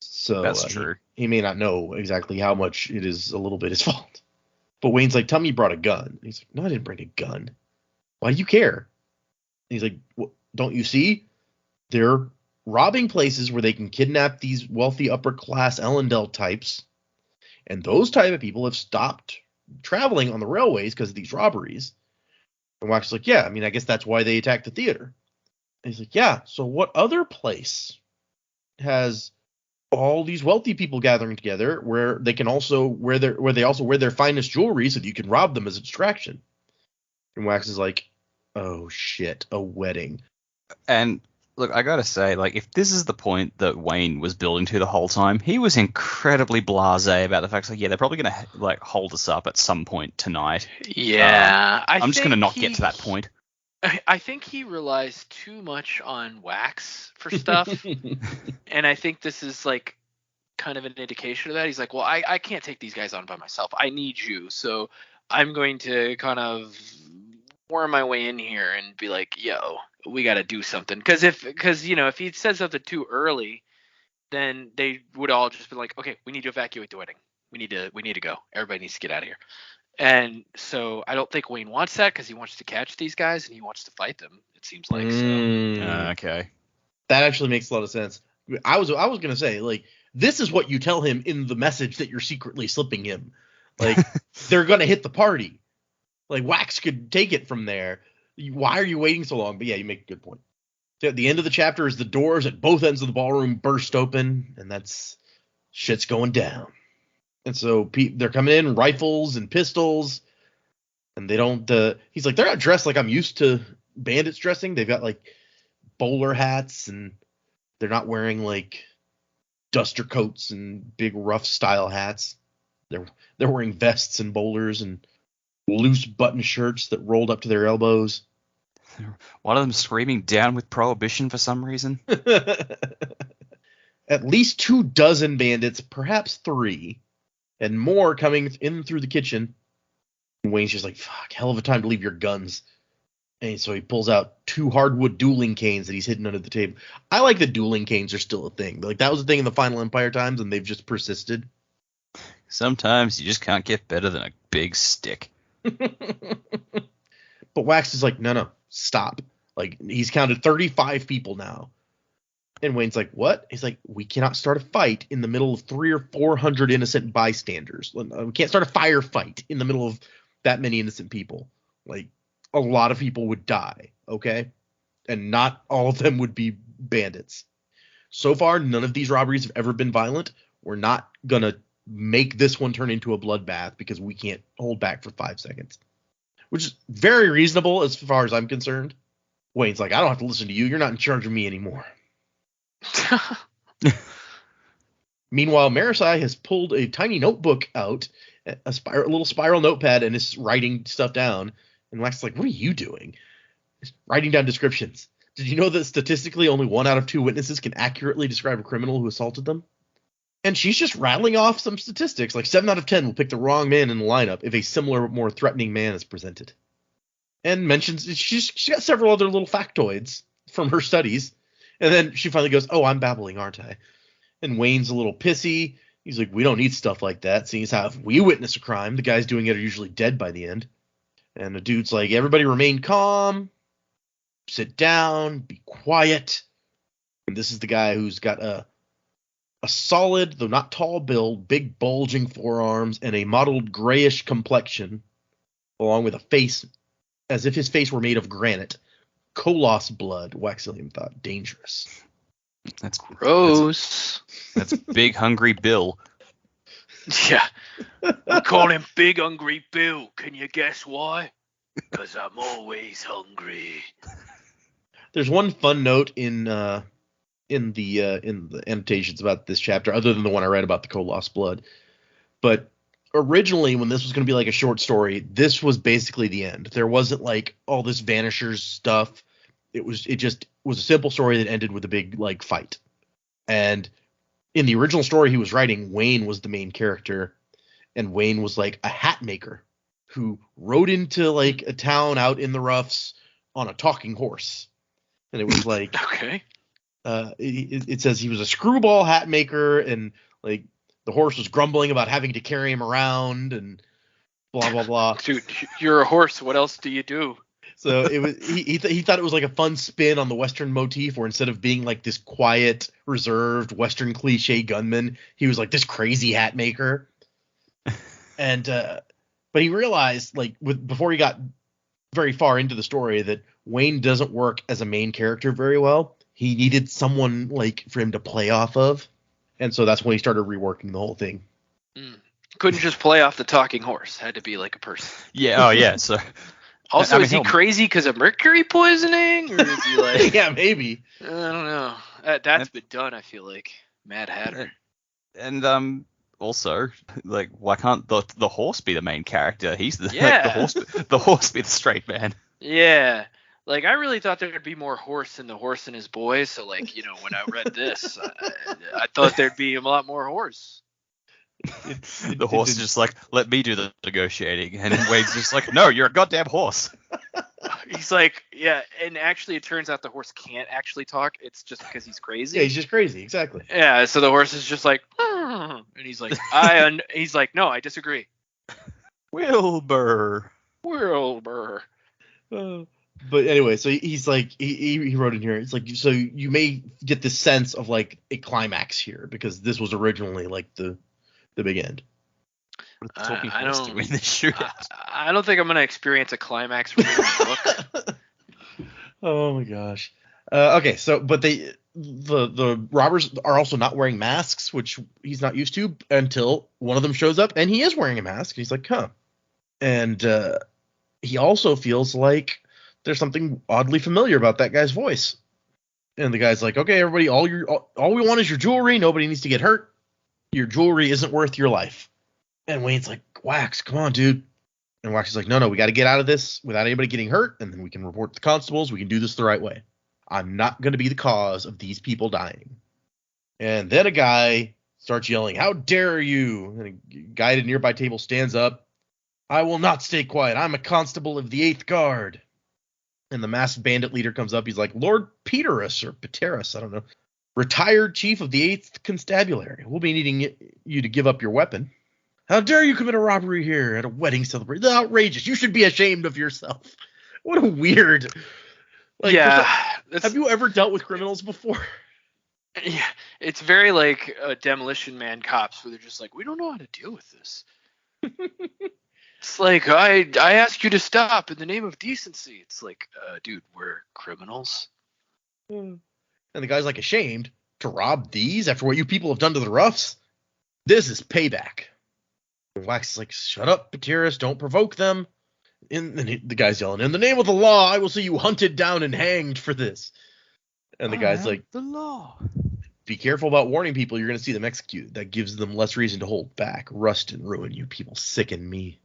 So that's true. He may not know exactly how much it is a little bit his fault. But Wayne's like, tell me you brought a gun. And he's like, no, I didn't bring a gun. Why do you care? And he's like, don't you see? They're robbing places where they can kidnap these wealthy upper class Elendel types. And those type of people have stopped traveling on the railways because of these robberies. And Wax is like, yeah, I mean, I guess that's why they attacked the theater. And he's like, yeah, so what other place has all these wealthy people gathering together where they can also wear their finest jewelry so that you can rob them as a distraction? And Wax is like, oh shit, a wedding. And look, I gotta say, like, if this is the point that Wayne was building to the whole time, he was incredibly blasé about the fact that, yeah, they're probably gonna like hold us up at some point tonight. Yeah, I'm just gonna not get to that point. I think he relies too much on Wax for stuff, and I think this is like kind of an indication of that. He's like, well, I can't take these guys on by myself. I need you. So I'm going to kind of worm my way in here and be like, yo, we got to do something. Because if he said something too early, then they would all just be like, okay, we need to evacuate the wedding. We need to go. Everybody needs to get out of here. And so I don't think Wayne wants that because he wants to catch these guys and he wants to fight them. It seems like so. Okay. That actually makes a lot of sense. I was gonna say, like, this is what you tell him in the message that you're secretly slipping him. Like, they're gonna hit the party. Like, Wax could take it from there. Why are you waiting so long? But yeah, you make a good point. At the end of the chapter is the doors at both ends of the ballroom burst open, and that's shit's going down. And so they're coming in, rifles and pistols, and they don't. He's like, they're not dressed like I'm used to bandits dressing. They've got like bowler hats, and they're not wearing like duster coats and big rough style hats. They're wearing vests and bowlers and loose button shirts that rolled up to their elbows. One of them screaming down with prohibition for some reason. At least 24 bandits, perhaps 3, and more coming in through the kitchen. And Wayne's just like, fuck, hell of a time to leave your guns. And so he pulls out 2 hardwood dueling canes that he's hidden under the table. I like that dueling canes are still a thing. Like, that was a thing in the Final Empire times, and they've just persisted. Sometimes you just can't get better than a big stick. But Wax is like, no, stop. Like, he's counted 35 people now. And Wayne's like, what? He's like, we cannot start a fight in the middle of 300 or 400 innocent bystanders. We can't start a firefight in the middle of that many innocent people. Like, a lot of people would die, okay? And not all of them would be bandits. So far, none of these robberies have ever been violent. We're not going to make this one turn into a bloodbath because we can't hold back for 5 seconds. Which is very reasonable as far as I'm concerned. Wayne's like, I don't have to listen to you. You're not in charge of me anymore. Meanwhile, Marasi has pulled a tiny notebook out, a little spiral notepad, and is writing stuff down. And Wax is like, what are you doing? He's writing down descriptions. Did you know that statistically only 1 out of 2 witnesses can accurately describe a criminal who assaulted them? And she's just rattling off some statistics, like 7 out of 10 will pick the wrong man in the lineup if a similar, more threatening man is presented. And mentions she's got several other little factoids from her studies. And then she finally goes, oh, I'm babbling, aren't I? And Wayne's a little pissy. He's like, we don't need stuff like that, seeing as how if we witness a crime, the guys doing it are usually dead by the end. And the dude's like, everybody remain calm, sit down, be quiet. And this is the guy who's got a solid, though not tall build, big bulging forearms, and a mottled grayish complexion, along with a face as if his face were made of granite. Koloss blood, Waxillium thought. Dangerous. That's Gross. That's Big Hungry Bill. Yeah. We call him Big Hungry Bill. Can you guess why? Because I'm always hungry. There's one fun note in the annotations about this chapter, other than the one I read about the Koloss blood. But originally, when this was going to be like a short story, this was basically the end. There wasn't like all this Vanishers stuff. It just was a simple story that ended with a big like fight. And in the original story he was writing, Wayne was the main character, and Wayne was like a hat maker who rode into like a town out in the roughs on a talking horse. And it was like, okay. It says he was a screwball hat maker, and like the horse was grumbling about having to carry him around and blah blah blah. Dude, you're a horse. What else do you do? So it was he thought it was like a fun spin on the Western motif, where instead of being like this quiet, reserved Western cliche gunman, he was like this crazy hat maker. And but he realized before he got very far into the story that Wayne doesn't work as a main character very well. He needed someone like for him to play off of. And so that's when he started reworking the whole thing. Couldn't just play off the talking horse. Had to be like a person. Yeah. Oh, yeah. So also, is he crazy because of mercury poisoning, or is he like? Yeah, maybe. I don't know. That's been done. I feel like Mad Hatter. And also, like, why can't the horse be the main character? He's the yeah. the horse be the straight man. Yeah. Like, I really thought there'd be more horse in The Horse and His Boy. So, like, you know, when I read this, I thought there'd be a lot more horse. The horse is just like, let me do the negotiating. And Wade's just like, no, you're a goddamn horse. He's like, yeah, and actually it turns out the horse can't actually talk. It's just because he's crazy. Yeah, he's just crazy. Exactly. Yeah, so the horse is just like, and he's like, he's like, no, I disagree. Wilbur. But anyway, so he's like, he wrote in here, it's like, so you may get this sense of like a climax here because this was originally like the big end. Talking horse to win this shootout. I don't think I'm gonna experience a climax reading the book. Oh my gosh. Okay, so but the robbers are also not wearing masks, which he's not used to until one of them shows up and he is wearing a mask. He's like, huh. And he also feels like there's something oddly familiar about that guy's voice. And the guy's like, okay, everybody, all we want is your jewelry. Nobody needs to get hurt. Your jewelry isn't worth your life. And Wayne's like, Wax, come on, dude. And Wax is like, no, we got to get out of this without anybody getting hurt, and then we can report the constables. We can do this the right way. I'm not going to be the cause of these people dying. And then a guy starts yelling, how dare you? And a guy at a nearby table stands up. I will not stay quiet. I'm a constable of the 8th Guard. And the masked bandit leader comes up. He's like, Lord Peterus, or Peterus, I don't know. Retired chief of the 8th Constabulary. We'll be needing you to give up your weapon. How dare you commit a robbery here at a wedding celebration? Outrageous. You should be ashamed of yourself. What a weird. Like, yeah. Have you ever dealt with criminals before? Yeah. It's very like Demolition Man cops where they're just like, we don't know how to deal with this. It's like, I ask you to stop in the name of decency. It's like, dude, we're criminals. And the guy's like ashamed to rob these after what you people have done to the roughs. This is payback. And Wax is like, shut up, Peterus, don't provoke them. And the guy's yelling, in the name of the law, I will see you hunted down and hanged for this. And the guy's like, the law. Be careful about warning people you're going to see them executed. That gives them less reason to hold back. Rust and ruin, you people sicken me.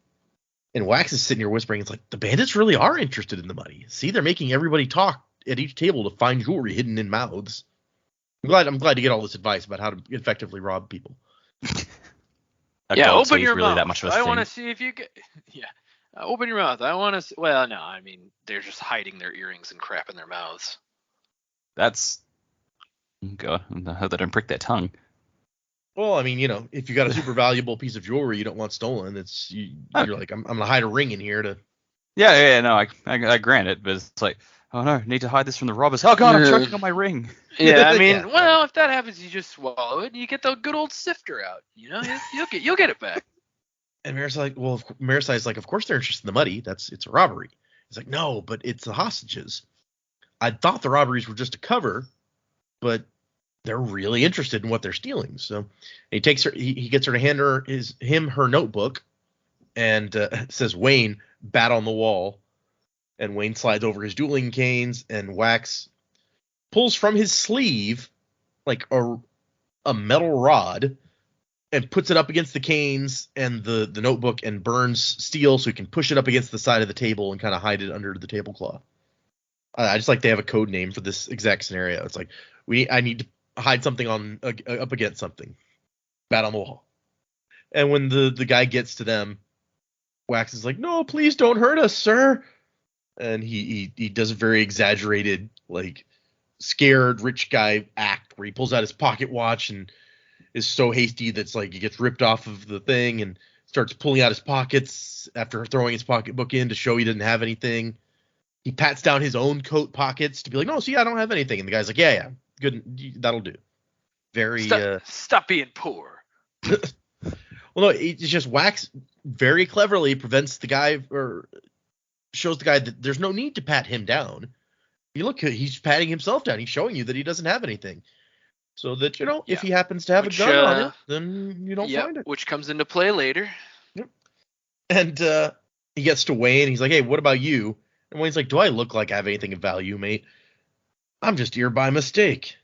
And Wax is sitting here whispering, it's like, the bandits really are interested in the money. See, they're making everybody talk at each table to find jewelry hidden in mouths. I'm glad to get all this advice about how to effectively rob people. Yeah, open your really mouth. That much of a I thing. want to see if you get. Yeah, open your mouth. I want to. Well, no, I mean they're just hiding their earrings and crap in their mouths. That's. God, I hope they don't prick their tongue. Well, I mean, you know, if you got a super valuable piece of jewelry you don't want stolen, you're like, I'm gonna hide a ring in here to. Yeah, no, I grant it, but it's like, oh no, need to hide this from the robbers. Oh god, I'm choking on my ring. Yeah, I mean, Yeah. well, if that happens, you just swallow it and you get the good old sifter out. You know, you'll get it back. And Marasi's like, of course they're interested in the money. It's a robbery. He's like, no, but it's the hostages. I thought the robberies were just a cover, but they're really interested in what they're stealing. So he takes her, he gets her to hand her notebook, and says, Wayne, bat on the wall. And Wayne slides over his dueling canes, and Wax pulls from his sleeve like a metal rod and puts it up against the canes and the notebook and burns steel so he can push it up against the side of the table and kind of hide it under the tablecloth. I just like they have a code name for this exact scenario. It's like, I need to hide something on up against something. Bat on the wall. And when the guy gets to them, Wax is like, no, please don't hurt us, sir. And he does a very exaggerated, like, scared rich guy act where he pulls out his pocket watch and is so hasty that's like he gets ripped off of the thing and starts pulling out his pockets after throwing his pocketbook in to show he doesn't have anything. He pats down his own coat pockets to be like, no, see, I don't have anything. And the guy's like, yeah, good, that'll do. Very stop being poor. Well, no, it's just Wax very cleverly prevents the guy, or shows the guy that there's no need to pat him down. He's patting himself down. He's showing you that he doesn't have anything. So that, you know, if he happens to have a gun on it, then you don't find it. Which comes into play later. Yep. And he gets to Wayne. He's like, hey, what about you? And Wayne's like, do I look like I have anything of value, mate? I'm just here by mistake.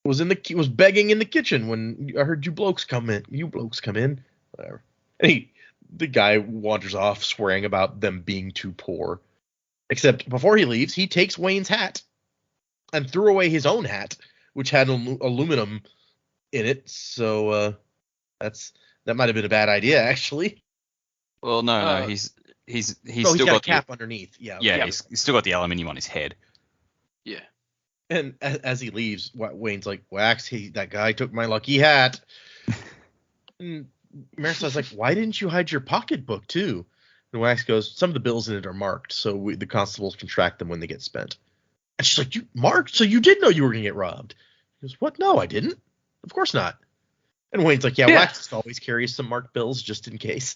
Was begging in the kitchen when I heard you blokes come in. Whatever. And the guy wanders off swearing about them being too poor. Except before he leaves, he takes Wayne's hat and threw away his own hat, which had aluminum in it. So that might have been a bad idea, actually. Well, no, he's He's still got a got cap underneath. Yeah. yeah, he's still got the aluminium on his head. Yeah. And as he leaves, Wayne's like, Wax, that guy took my lucky hat. And Marisa's like, why didn't you hide your pocketbook too? And Wax goes, some of the bills in it are marked, so the constables can track them when they get spent. And she's like, you marked? So you did know you were going to get robbed? He goes, what? No, I didn't. Of course not. And Wayne's like, yeah. Wax always carries some marked bills just in case.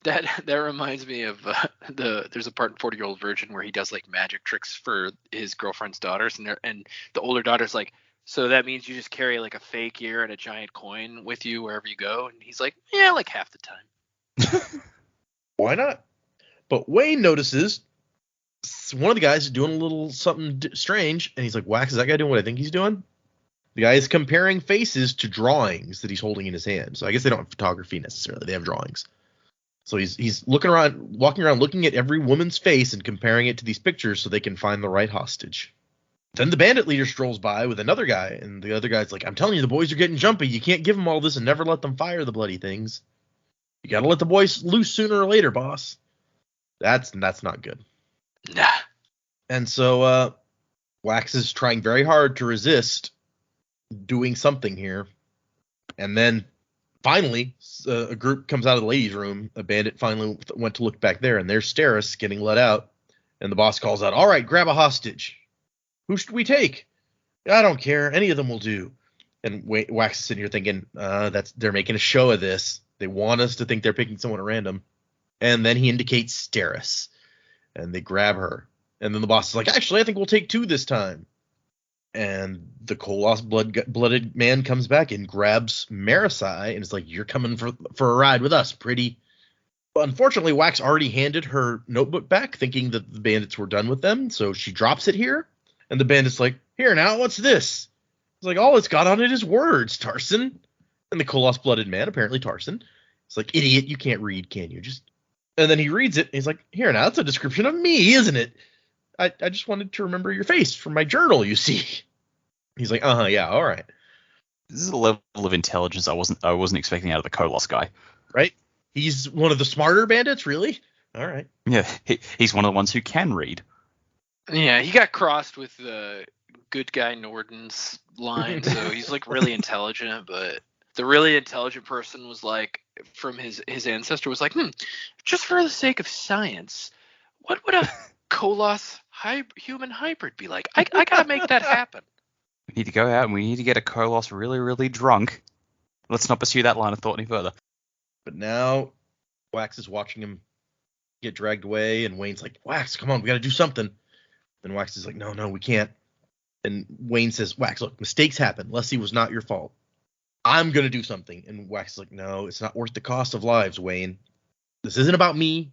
That reminds me of there's a part in 40-Year-Old Virgin where he does like magic tricks for his girlfriend's daughters, and the older daughter's like, so that means you just carry like a fake ear and a giant coin with you wherever you go, and he's like, yeah, like half the time. Why not? But Wayne notices one of the guys is doing a little something strange, and he's like, Wax, is that guy doing what I think he's doing? The guy is comparing faces to drawings that he's holding in his hand. So I guess they don't have photography necessarily. They have drawings. So he's walking around, looking at every woman's face and comparing it to these pictures so they can find the right hostage. Then the bandit leader strolls by with another guy, and the other guy's like, I'm telling you, the boys are getting jumpy. You can't give them all this and never let them fire the bloody things. You got to let the boys loose sooner or later, boss. That's not good. Nah. And so Wax is trying very hard to resist doing something here. And then finally, a group comes out of the ladies' room. A bandit finally went to look back there, and there's Steris getting let out. And the boss calls out, all right, grab a hostage. Who should we take? I don't care. Any of them will do. And Wax is sitting here thinking, they're making a show of this. They want us to think they're picking someone at random. And then he indicates Steris. And they grab her. And then the boss is like, actually, I think we'll take two this time. And the Koloss blooded man comes back and grabs Marasi and is like, you're coming for a ride with us, pretty. But unfortunately, Wax already handed her notebook back, thinking that the bandits were done with them. So she drops it here. And the bandit's like, here now, what's this? It's like, all it's got on it is words, Tarson. And the Koloss blooded man, apparently Tarson, is like, idiot, you can't read, can you? And then he reads it, and he's like, here now, that's a description of me, isn't it? I just wanted to remember your face from my journal, you see. He's like, yeah, all right. This is a level of intelligence I wasn't expecting out of the Koloss guy. Right? He's one of the smarter bandits, really? All right. Yeah, he's one of the ones who can read. Yeah, he got crossed with the good guy Norden's line, so he's like really intelligent, but the really intelligent person was like, from his ancestor was like, just for the sake of science, what would a Koloss human hybrid be like? I gotta make that happen. We need to go out and we need to get a Koloss really, really drunk. Let's not pursue that line of thought any further. But now Wax is watching him get dragged away, and Wayne's like, Wax, come on, we gotta do something. And Wax is like, no, we can't. And Wayne says, Wax, look, mistakes happen. Leslie was not your fault. I'm going to do something. And Wax is like, no, it's not worth the cost of lives, Wayne. This isn't about me.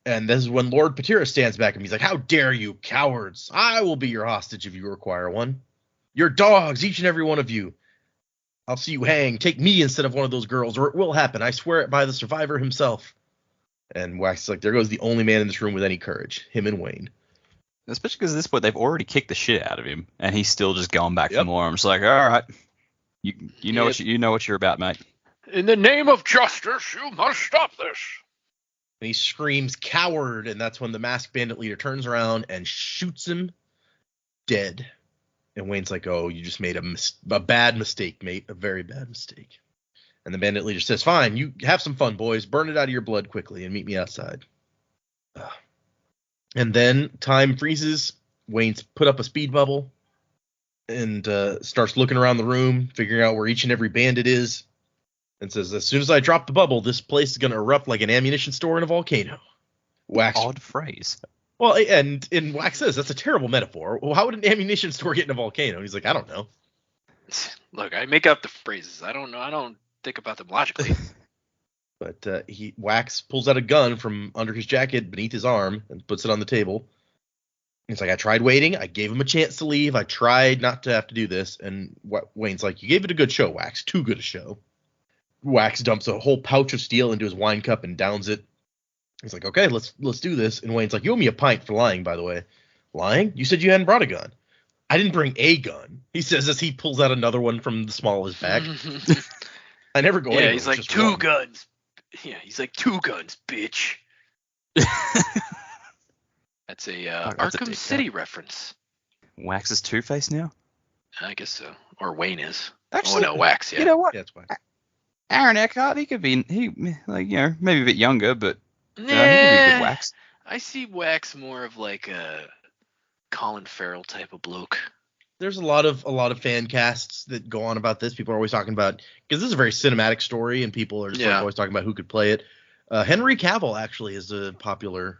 And this is when Lord Patira stands back and he's like, how dare you, cowards? I will be your hostage if you require one. You're dogs, each and every one of you. I'll see you hang. Take me instead of one of those girls, or it will happen. I swear it by the survivor himself. And Wax is like, there goes the only man in this room with any courage, him and Wayne. Especially because at this point they've already kicked the shit out of him, and he's still just going back for more. I'm just like, all right, you know what you're about, mate. In the name of justice, you must stop this. And he screams, coward, and that's when the masked bandit leader turns around and shoots him dead. And Wayne's like, oh, you just made a bad mistake, mate, a very bad mistake. And the bandit leader says, fine, you have some fun, boys. Burn it out of your blood quickly and meet me outside. And then time freezes. Wayne's put up a speed bubble and starts looking around the room, figuring out where each and every bandit is, and says, as soon as I drop the bubble, this place is going to erupt like an ammunition store in a volcano. Wax. Odd phrase. Well, and Wax says, that's a terrible metaphor. Well, how would an ammunition store get in a volcano? And he's like, I don't know. Look, I make up the phrases. I don't know. I don't think about them logically. But Wax pulls out a gun from under his jacket beneath his arm and puts it on the table. He's like, I tried waiting. I gave him a chance to leave. I tried not to have to do this. And Wayne's like, you gave it a good show, Wax. Too good a show. Wax dumps a whole pouch of steel into his wine cup and downs it. He's like, okay, let's do this. And Wayne's like, you owe me a pint for lying, by the way. Lying? You said you hadn't brought a gun. I didn't bring a gun. He says as he pulls out another one from the small of his bag. I never go anywhere. He's like, just two one. guns. Yeah, he's like, 2 guns, bitch. That's a that's a Arkham dick City reference. Wax is Two-Face now? I guess so. Or Wayne is. Actually, oh, no, Wax, yeah. You know what? Yeah, that's why. Aaron Eckhart, he could be, maybe a bit younger, but he could be a Nah, good Wax. I see Wax more of like a Colin Farrell type of bloke. There's a lot of fan casts that go on about this. People are always talking about, because this is a very cinematic story, and people are just like always talking about who could play it. Henry Cavill actually is a popular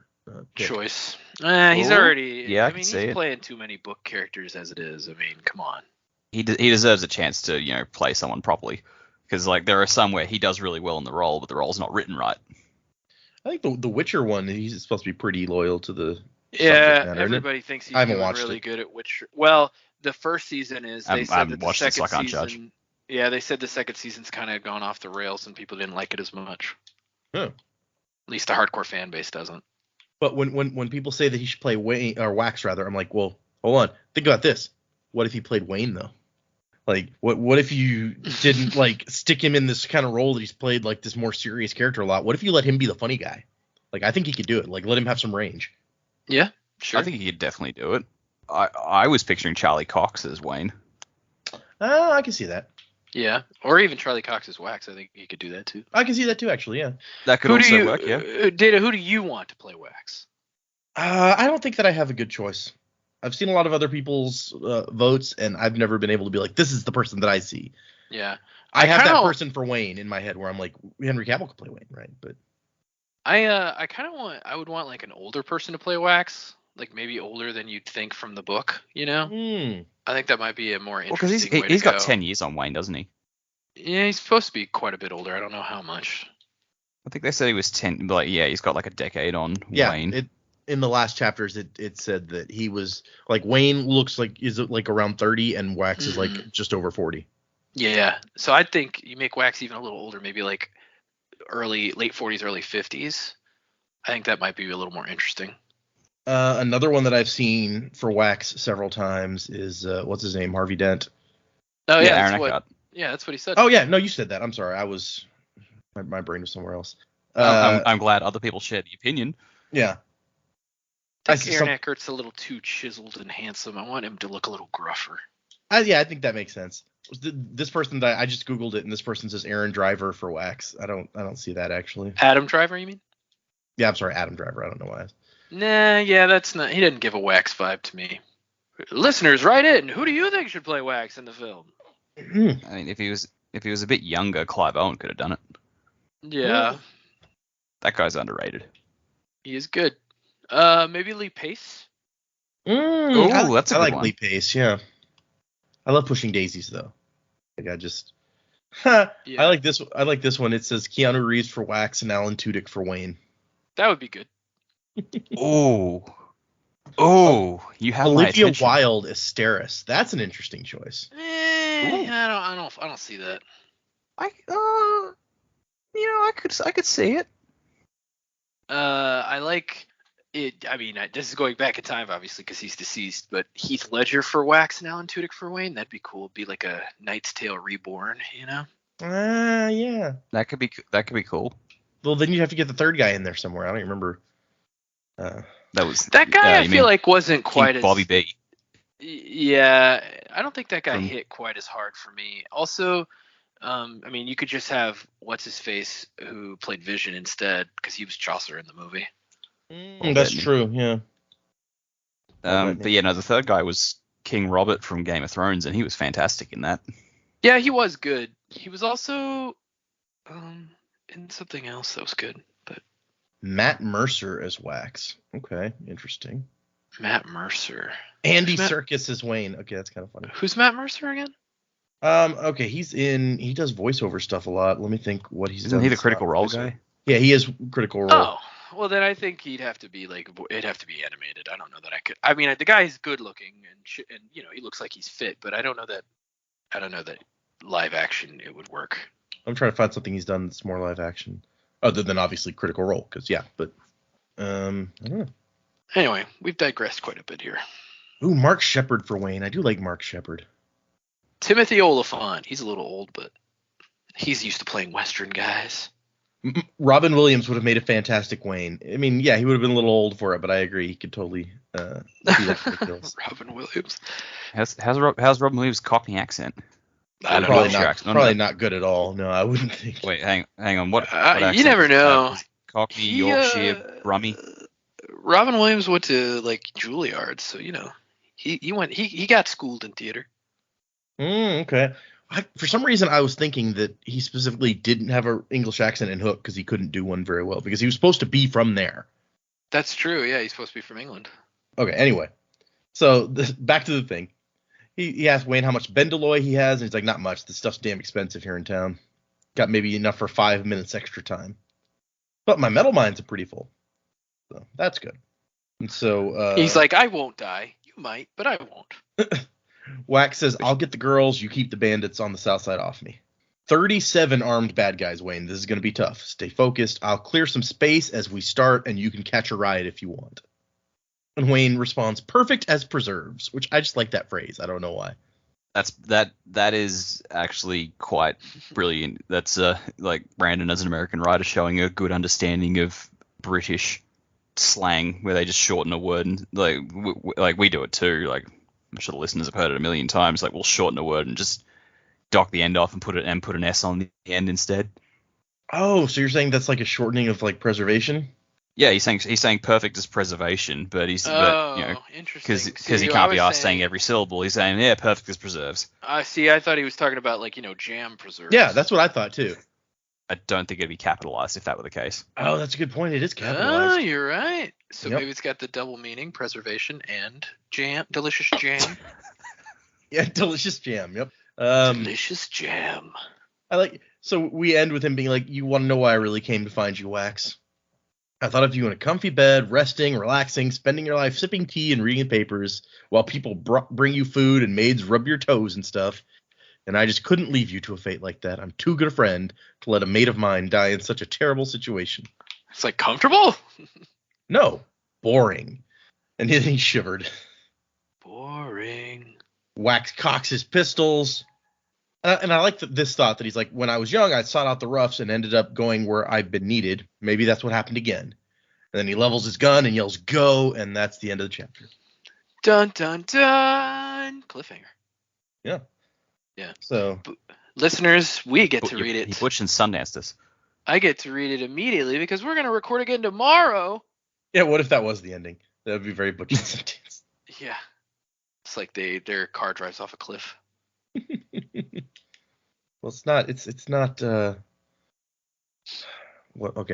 pick. Choice. He's already. Yeah, I mean, can see he's it. playing too many book characters as it is. I mean, come on. He deserves a chance to, play someone properly. Because, like, there are some where he does really well in the role, but the role's not written right. I think the Witcher one, he's supposed to be pretty loyal to the subject Yeah, matter, everybody thinks he's I haven't doing watched really it. good at Witcher. Well, the first season is. They I said haven't that the watched it, so second I can't judge. season. Yeah, they said the second season's kind of gone off the rails, and people didn't like it as much. Huh. At least the hardcore fan base doesn't. But when people say that he should play Wayne, or Wax rather, I'm like, well, hold on, think about this. What if he played Wayne though? Like, what if you didn't like stick him in this kind of role that he's played, like this more serious character a lot? What if you let him be the funny guy? Like, I think he could do it. Like, let him have some range. Yeah, sure. I think he could definitely do it. I was picturing Charlie Cox as Wayne. I can see that. Yeah, or even Charlie Cox's Wax. I think he could do that too. I can see that too, actually. Yeah. That could also work, yeah. Data, who do you want to play Wax? I don't think that I have a good choice. I've seen a lot of other people's votes, and I've never been able to be like, this is the person that I see. Yeah, I have kinda that person for Wayne in my head where I'm like, Henry Cavill could play Wayne, right? But I kind of want. I would want like an older person to play Wax, like maybe older than you'd think from the book. I think that might be a more Well, because interesting way he's to got go. 10 years on Wayne, doesn't he? Yeah, he's supposed to be quite a bit older. I don't know how much. I think they said he was 10, but yeah, he's got like a decade on yeah, Wayne. In the last chapters, it said that he was like Wayne looks like is like around 30 and Wax is like just over 40. Yeah, so I think you make Wax even a little older, maybe like late 40s, early 50s. I think that might be a little more interesting. Another one that I've seen for Wax several times is what's his name, Harvey Dent. Oh yeah, Aaron that's what. Eckhart. Yeah, that's what he said. Oh yeah, no, you said that. I'm sorry, my brain was somewhere else. I'm glad other people share the opinion. Yeah. I think Aaron Eckhart's a little too chiseled and handsome. I want him to look a little gruffer. I think that makes sense. This person that I just Googled it, and this person says Aaron Driver for Wax. I don't see that actually. Adam Driver, you mean? Yeah, I'm sorry, Adam Driver. I don't know why. Nah, yeah, that's not. He didn't give a Wax vibe to me. Listeners, write in. Who do you think should play Wax in the film? I mean, if he was a bit younger, Clive Owen could have done it. Yeah, That guy's underrated. he is good. Maybe Lee Pace. That's a I good like one. Lee Pace. Yeah, I love Pushing Daisies though. Like I like this. I like this one. It says Keanu Reeves for Wax and Alan Tudyk for Wayne. That would be good. Oh, you have my Olivia attention. Wilde as Steris. That's an interesting choice. I don't see that. I could see it. I like it. I mean, this is going back in time, obviously, because he's deceased. But Heath Ledger for Wax and Alan Tudyk for Wayne, that'd be cool. It'd be like a Knight's Tale reborn, you know? Yeah. That could be cool. Well, then you have to get the third guy in there somewhere. I don't remember. That guy. I feel like wasn't quite as Bobby B. Yeah, I don't think that guy hit quite as hard for me. Also, I mean, you could just have what's his face who played Vision instead, because he was Chaucer in the movie. That's true. Yeah. But yeah, no, the third guy was King Robert from Game of Thrones, and he was fantastic in that. Yeah, he was good. He was also in something else that was good. But Matt Mercer as Wax. Okay, interesting. Matt Mercer. Andy Serkis as Wayne. Okay, that's kind of funny. Who's Matt Mercer again? Okay, he does voiceover stuff a lot. Let me think what he's done. Isn't he the Critical Role guy? Yeah, he is Critical Role. Oh, well then I think it'd have to be animated. I don't know that I could. I mean, the guy's good looking and you know he looks like he's fit, but I don't know that live action it would work. I'm trying to find something he's done that's more live action, other than obviously Critical Role, because but I don't know. Anyway, we've digressed quite a bit here. Ooh, Mark Shepard for Wayne. I do like Mark Shepard. Timothy Oliphant. He's a little old, but he's used to playing Western guys. Robin Williams would have made a fantastic Wayne. I mean, yeah, he would have been a little old for it, but I agree. He could totally do that. Robin Williams. How's Robin Williams' Cockney accent? I don't probably know. Probably not good at all. No, I wouldn't think. Wait, hang on. What you accent never does he have? know. Is it Cockney, Yorkshire, Brummie. Robin Williams went to like Juilliard, so he got schooled in theater. Okay. For some reason, I was thinking that he specifically didn't have an English accent in Hook because he couldn't do one very well because he was supposed to be from there. That's true. Yeah, he's supposed to be from England. Okay. Anyway, so back to the thing. He asked Wayne how much Bendeloy he has, and he's like, not much. This stuff's damn expensive here in town. Got maybe enough for 5 minutes extra time. But my metal mines are pretty full. So that's good. And so he's like, I won't die. You might, but I won't. Wax says, I'll get the girls, you keep the bandits on the south side off me. 37 armed bad guys, Wayne. This is going to be tough. Stay focused. I'll clear some space as we start, and you can catch a ride if you want. And Wayne responds, perfect as preserves, which I just like that phrase. I don't know why. That is actually quite brilliant. That's like Brandon as an American writer showing a good understanding of British slang where they just shorten a word, and like we do it too. Like I'm sure the listeners have heard it a million times. Like we'll shorten a word and just dock the end off and put an S on the end instead. Oh, so you're saying that's like a shortening of like preservation? Yeah, he's saying perfect as preservation, but interesting. Because he can't be asked saying every syllable. He's saying perfect as preserves. I thought he was talking about like jam preserves. Yeah, that's what I thought too. I don't think it'd be capitalized if that were the case. Oh, that's a good point. It is capitalized. Oh, you're right. So Yep. maybe it's got the double meaning, preservation and jam, delicious jam. Yeah, delicious jam. Yep. Delicious jam. So we end with him being like, you want to know why I really came to find you, Wax? I thought of you in a comfy bed, resting, relaxing, spending your life sipping tea and reading papers while people bring you food and maids rub your toes and stuff. And I just couldn't leave you to a fate like that. I'm too good a friend to let a mate of mine die in such a terrible situation. It's like comfortable? No, boring. And he shivered. Boring. Wax cocks his pistols. And I like this thought that he's like, when I was young, I sought out the roughs and ended up going where I've been needed. Maybe that's what happened again. And then he levels his gun and yells, go, and that's the end of the chapter. Dun, dun, dun. Cliffhanger. Yeah. Yeah. So, listeners, we get to read it. He butched and Sundanced us. I get to read it immediately because we're going to record again tomorrow. yeah, what if that was the ending? That would be very butch and sentence. Yeah. It's like their car drives off a cliff. Well, it's not. It's not. Okay,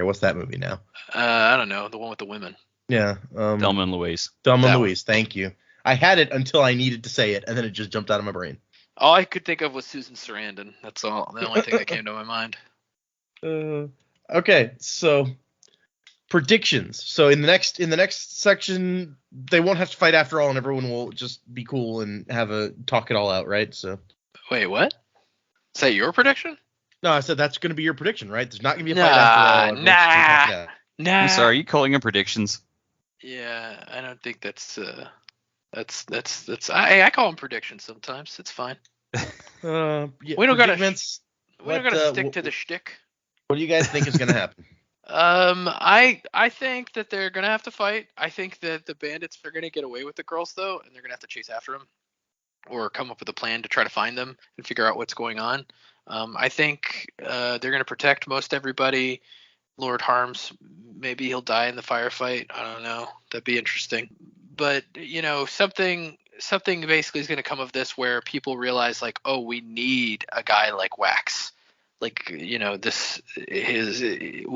what's that movie now? I don't know. The one with the women. Yeah. Thelma and Louise. Thelma and Louise. Thank you. I had it until I needed to say it, and then it just jumped out of my brain. All I could think of was Susan Sarandon. That's all. The only thing that came to my mind. Okay, so predictions. So in the next section, they won't have to fight after all, and everyone will just be cool and talk it all out, right? So. Wait, what? Is that your prediction? No, I said that's going to be your prediction, right? There's not going to be a fight after all. Nah. I'm sorry, are you calling them predictions? Yeah, I don't think that's. I call them predictions sometimes. It's fine. Yeah, we don't gotta stick to the shtick. What do you guys think is going to happen? I think that they're gonna have to fight. I think that the bandits are gonna get away with the girls though, and they're gonna have to chase after them, or come up with a plan to try to find them and figure out what's going on. I think they're gonna protect most everybody. Lord Harms, maybe he'll die in the firefight. I don't know. That'd be interesting. But something basically is gonna come of this where people realize like, oh, we need a guy like Wax. Like, we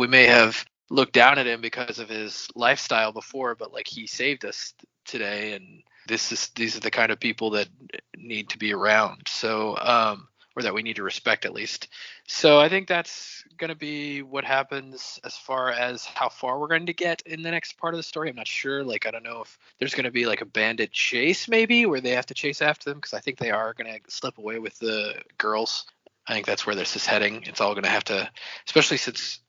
may have looked down at him because of his lifestyle before, but like he saved us today, and these are the kind of people that need to be around. So, or that we need to respect at least. So I think that's going to be what happens as far as how far we're going to get in the next part of the story. I'm not sure. Like, I don't know if there's going to be like a bandit chase maybe where they have to chase after them, because I think they are going to slip away with the girls. I think that's where this is heading. It's all going to have to, especially since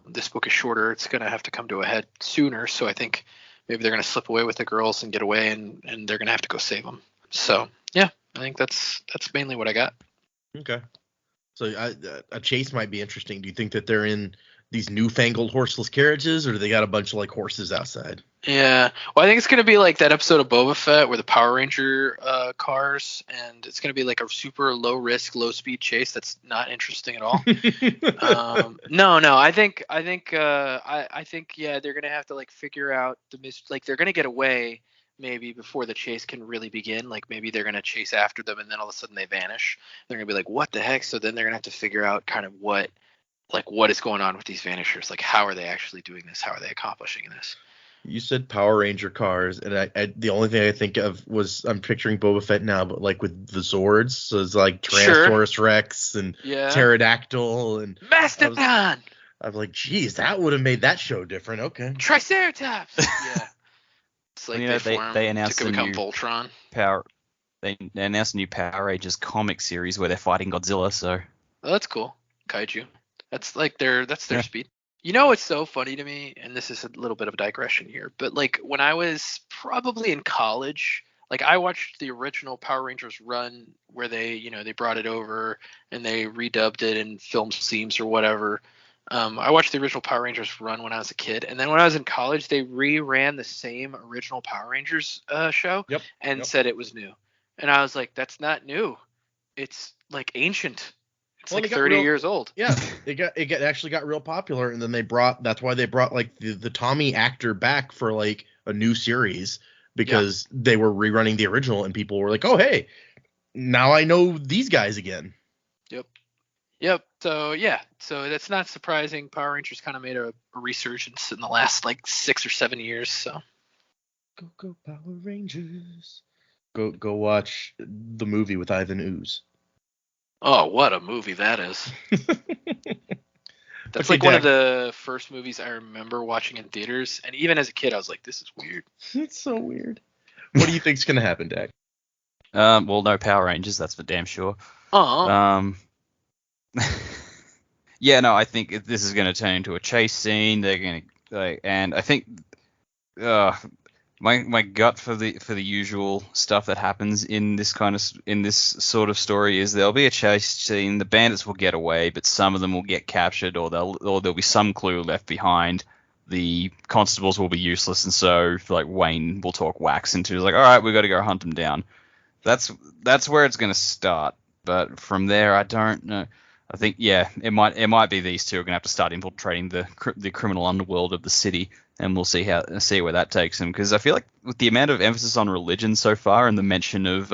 this book is shorter, it's going to have to come to a head sooner. So I think maybe they're going to slip away with the girls and get away, and they're going to have to go save them. So yeah, I think that's mainly what I got. Okay. So a chase might be interesting. Do you think that they're in these newfangled horseless carriages, or do they got a bunch of like horses outside? Yeah. Well, I think it's going to be like that episode of Boba Fett where the Power Ranger cars, and it's going to be like a super low risk, low speed chase. That's not interesting at all. No. I think yeah, they're going to have to like figure out like they're going to get away maybe before the chase can really begin. Like maybe they're going to chase after them and then all of a sudden they vanish. They're going to be like, what the heck? So then they're going to have to figure out kind of what is going on with these vanishers? Like, how are they actually doing this? How are they accomplishing this? You said Power Ranger cars, and I the only thing I think of was I'm picturing Boba Fett now, but like with the Zords, so it's like Tyrannosaurus Rex and Pterodactyl and Mastodon. I was like, geez, that would have made that show different. Okay. Triceratops. Yeah. It's like they announced to become Voltron. They announced a new Power Rangers comic series where they're fighting Godzilla. So that's cool. Kaiju. That's like their speed. You know what's so funny to me, and this is a little bit of a digression here, but like when I was probably in college, like I watched the original Power Rangers run where they brought it over and they redubbed it and filmed scenes or whatever. I watched the original Power Rangers run when I was a kid, and then when I was in college, they reran the same original Power Rangers show and said it was new, and I was like, that's not new, it's like ancient. It's like 30 years old. Yeah, it actually got real popular, and then that's why they brought like the Tommy actor back for like a new series because they were rerunning the original, and people were like, oh hey, now I know these guys again. Yep. So yeah, so that's not surprising. Power Rangers kind of made a resurgence in the last like 6 or 7 years. So go Power Rangers. Go watch the movie with Ivan Ooze. Oh, what a movie that is. That's like one of the first movies I remember watching in theaters. And even as a kid, I was like, this is weird. It's so weird. What do you think's going to happen, Dak? Well, no Power Rangers, that's for damn sure. Yeah, no, I think this is going to turn into a chase scene. They're going to, and I think, my gut for the usual stuff that happens in this sort of story is there'll be a chase scene. The bandits will get away, but some of them will get captured, or there'll be some clue left behind. The constables will be useless, and so like Wayne will talk wax into like, all right, we've got to go hunt them down. That's where it's going to start. But from there, I don't know. I think it might be these two are going to have to start infiltrating the criminal underworld of the city. And we'll see where that takes them. Because I feel like with the amount of emphasis on religion so far and the mention of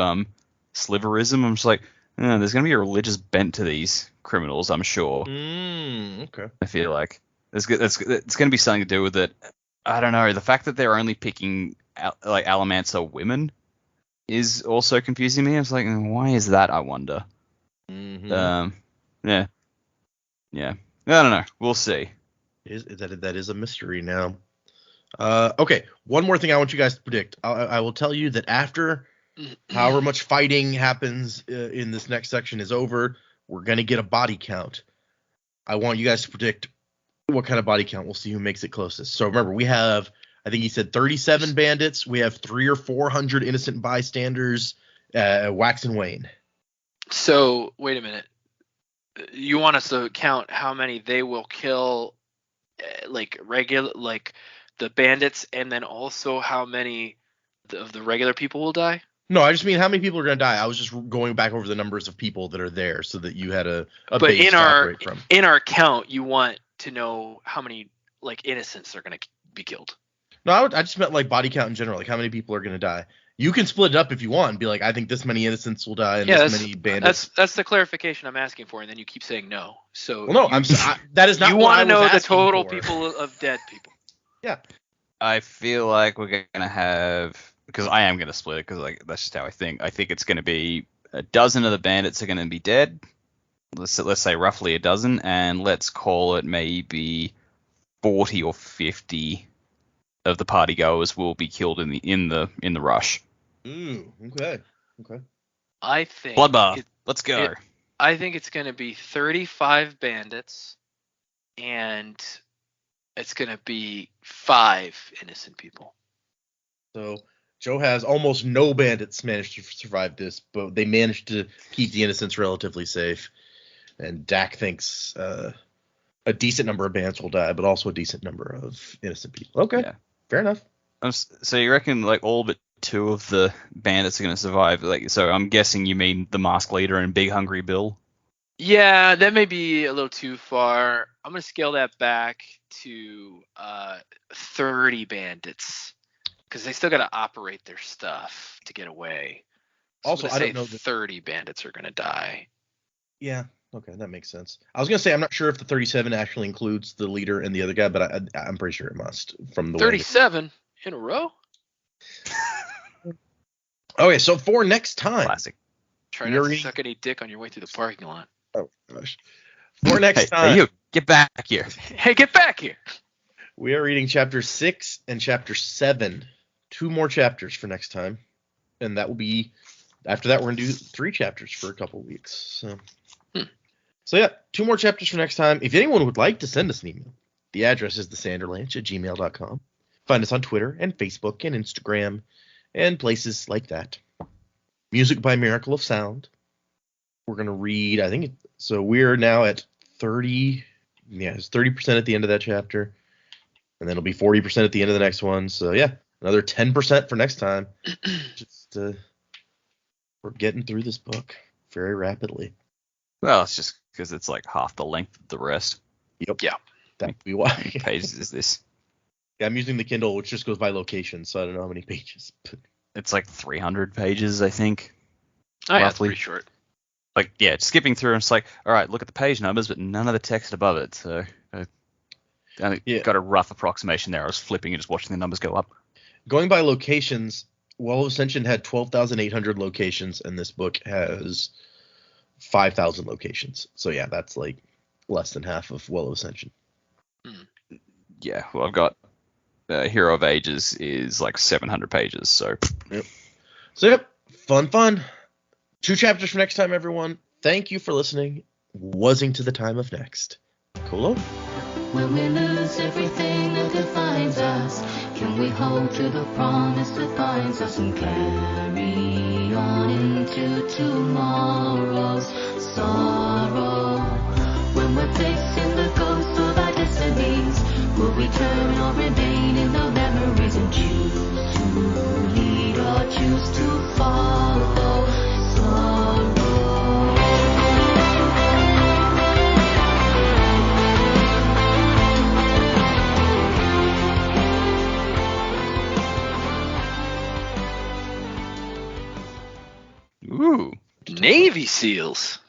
sliverism, I'm just like, there's going to be a religious bent to these criminals, I'm sure. Okay. I feel like it's going to be something to do with it. I don't know. The fact that they're only picking like Alamance are women is also confusing me. I was like, why is that? I wonder. Mm-hmm. Yeah. I don't know. We'll see. That is a mystery now. Okay, one more thing I want you guys to predict. I will tell you that after however much fighting happens in this next section is over, we're going to get a body count. I want you guys to predict what kind of body count. We'll see who makes it closest. So remember, we have, I think he said 37 bandits. We have 300 or 400 innocent bystanders, Wax and Wayne. So wait a minute. You want us to count how many they will kill, like the bandits, and then also how many of the regular people will die? No, I just mean how many people are going to die. I was just going back over the numbers of people that are there so that you had a but base in to operate from. In our count, you want to know how many like innocents are going to be killed. No, I just meant like body count in general, like how many people are going to die. You can split it up if you want and be like, I think this many innocents will die and this many bandits. That's the clarification I'm asking for, and then you keep saying no. So well, no, that is not. You want to know the total people of dead people. Yeah. I feel like we're gonna have, because I am gonna split it because like that's just how I think. I think it's gonna be a dozen of the bandits are gonna be dead. Let's say roughly a dozen, and let's call it maybe 40 or 50 of the party goers will be killed in the rush. Okay. I think bloodbath. Let's go. I think it's going to be 35 bandits, and it's going to be 5 innocent people. So Joe has almost no bandits managed to survive this, but they managed to keep the innocents relatively safe. And Dak thinks a decent number of bandits will die, but also a decent number of innocent people. Okay, Yeah. fair enough. So you reckon like all but 2 of the bandits are going to survive? Like, so I'm guessing you mean the masked leader and Big Hungry Bill. Yeah, that may be a little too far. I'm going to scale that back to 30 bandits because they still got to operate their stuff to get away. So Also, I'm I gonna don't know say 30 bandits are going to die. Yeah, okay, that makes sense. I was gonna say I'm not sure if the 37 actually includes the leader and the other guy, but I'm pretty sure it must from the way. 37 in a row? Okay, so for next time, Classic. Try not to suck any dick on your way through the parking lot. Oh gosh. For next time, Hey, you get back here. Hey, get back here! we are reading chapter 6 and chapter 7. 2 more chapters for next time, and that will be after that. We're gonna do 3 chapters for a couple weeks. So yeah, 2 more chapters for next time. If anyone would like to send us an email, the address is thesanderlanche@gmail.com. Find us on Twitter and Facebook and Instagram and places like that. Music by Miracle of Sound. We're going to read, so we're now at 30. Yeah, it's 30% at the end of that chapter. And then it'll be 40% at the end of the next one. So yeah, another 10% for next time. Just we're getting through this book very rapidly. Well, it's just because it's like half the length of the rest. Yep. Yeah. That would be why. How many pages is this? Yeah, I'm using the Kindle, which just goes by location, so I don't know how many pages. But It's like 300 pages, I think. Oh, yeah, it's Roughly. pretty short. Like, yeah, skipping through, and it's like, all right, look at the page numbers, but none of the text above it. So I got a rough approximation there. I was flipping and just watching the numbers go up. going by locations, Well of Ascension had 12,800 locations, and this book has 5,000 locations. So yeah, that's like less than half of Well of Ascension. Yeah, well, I've got Hero of Ages is like 700 pages, so. Yep. So yep, fun. 2 chapters for next time, everyone. Thank you for listening. Wasing to the time of next. Cool. When we lose everything that defines us, can we hold to the promise that binds us and carry on into tomorrow's sorrow? When we're facing the ghosts of our destinies, will we turn or remain in the memories and choose to lead or choose to follow sorrow? Ooh. Navy SEALs.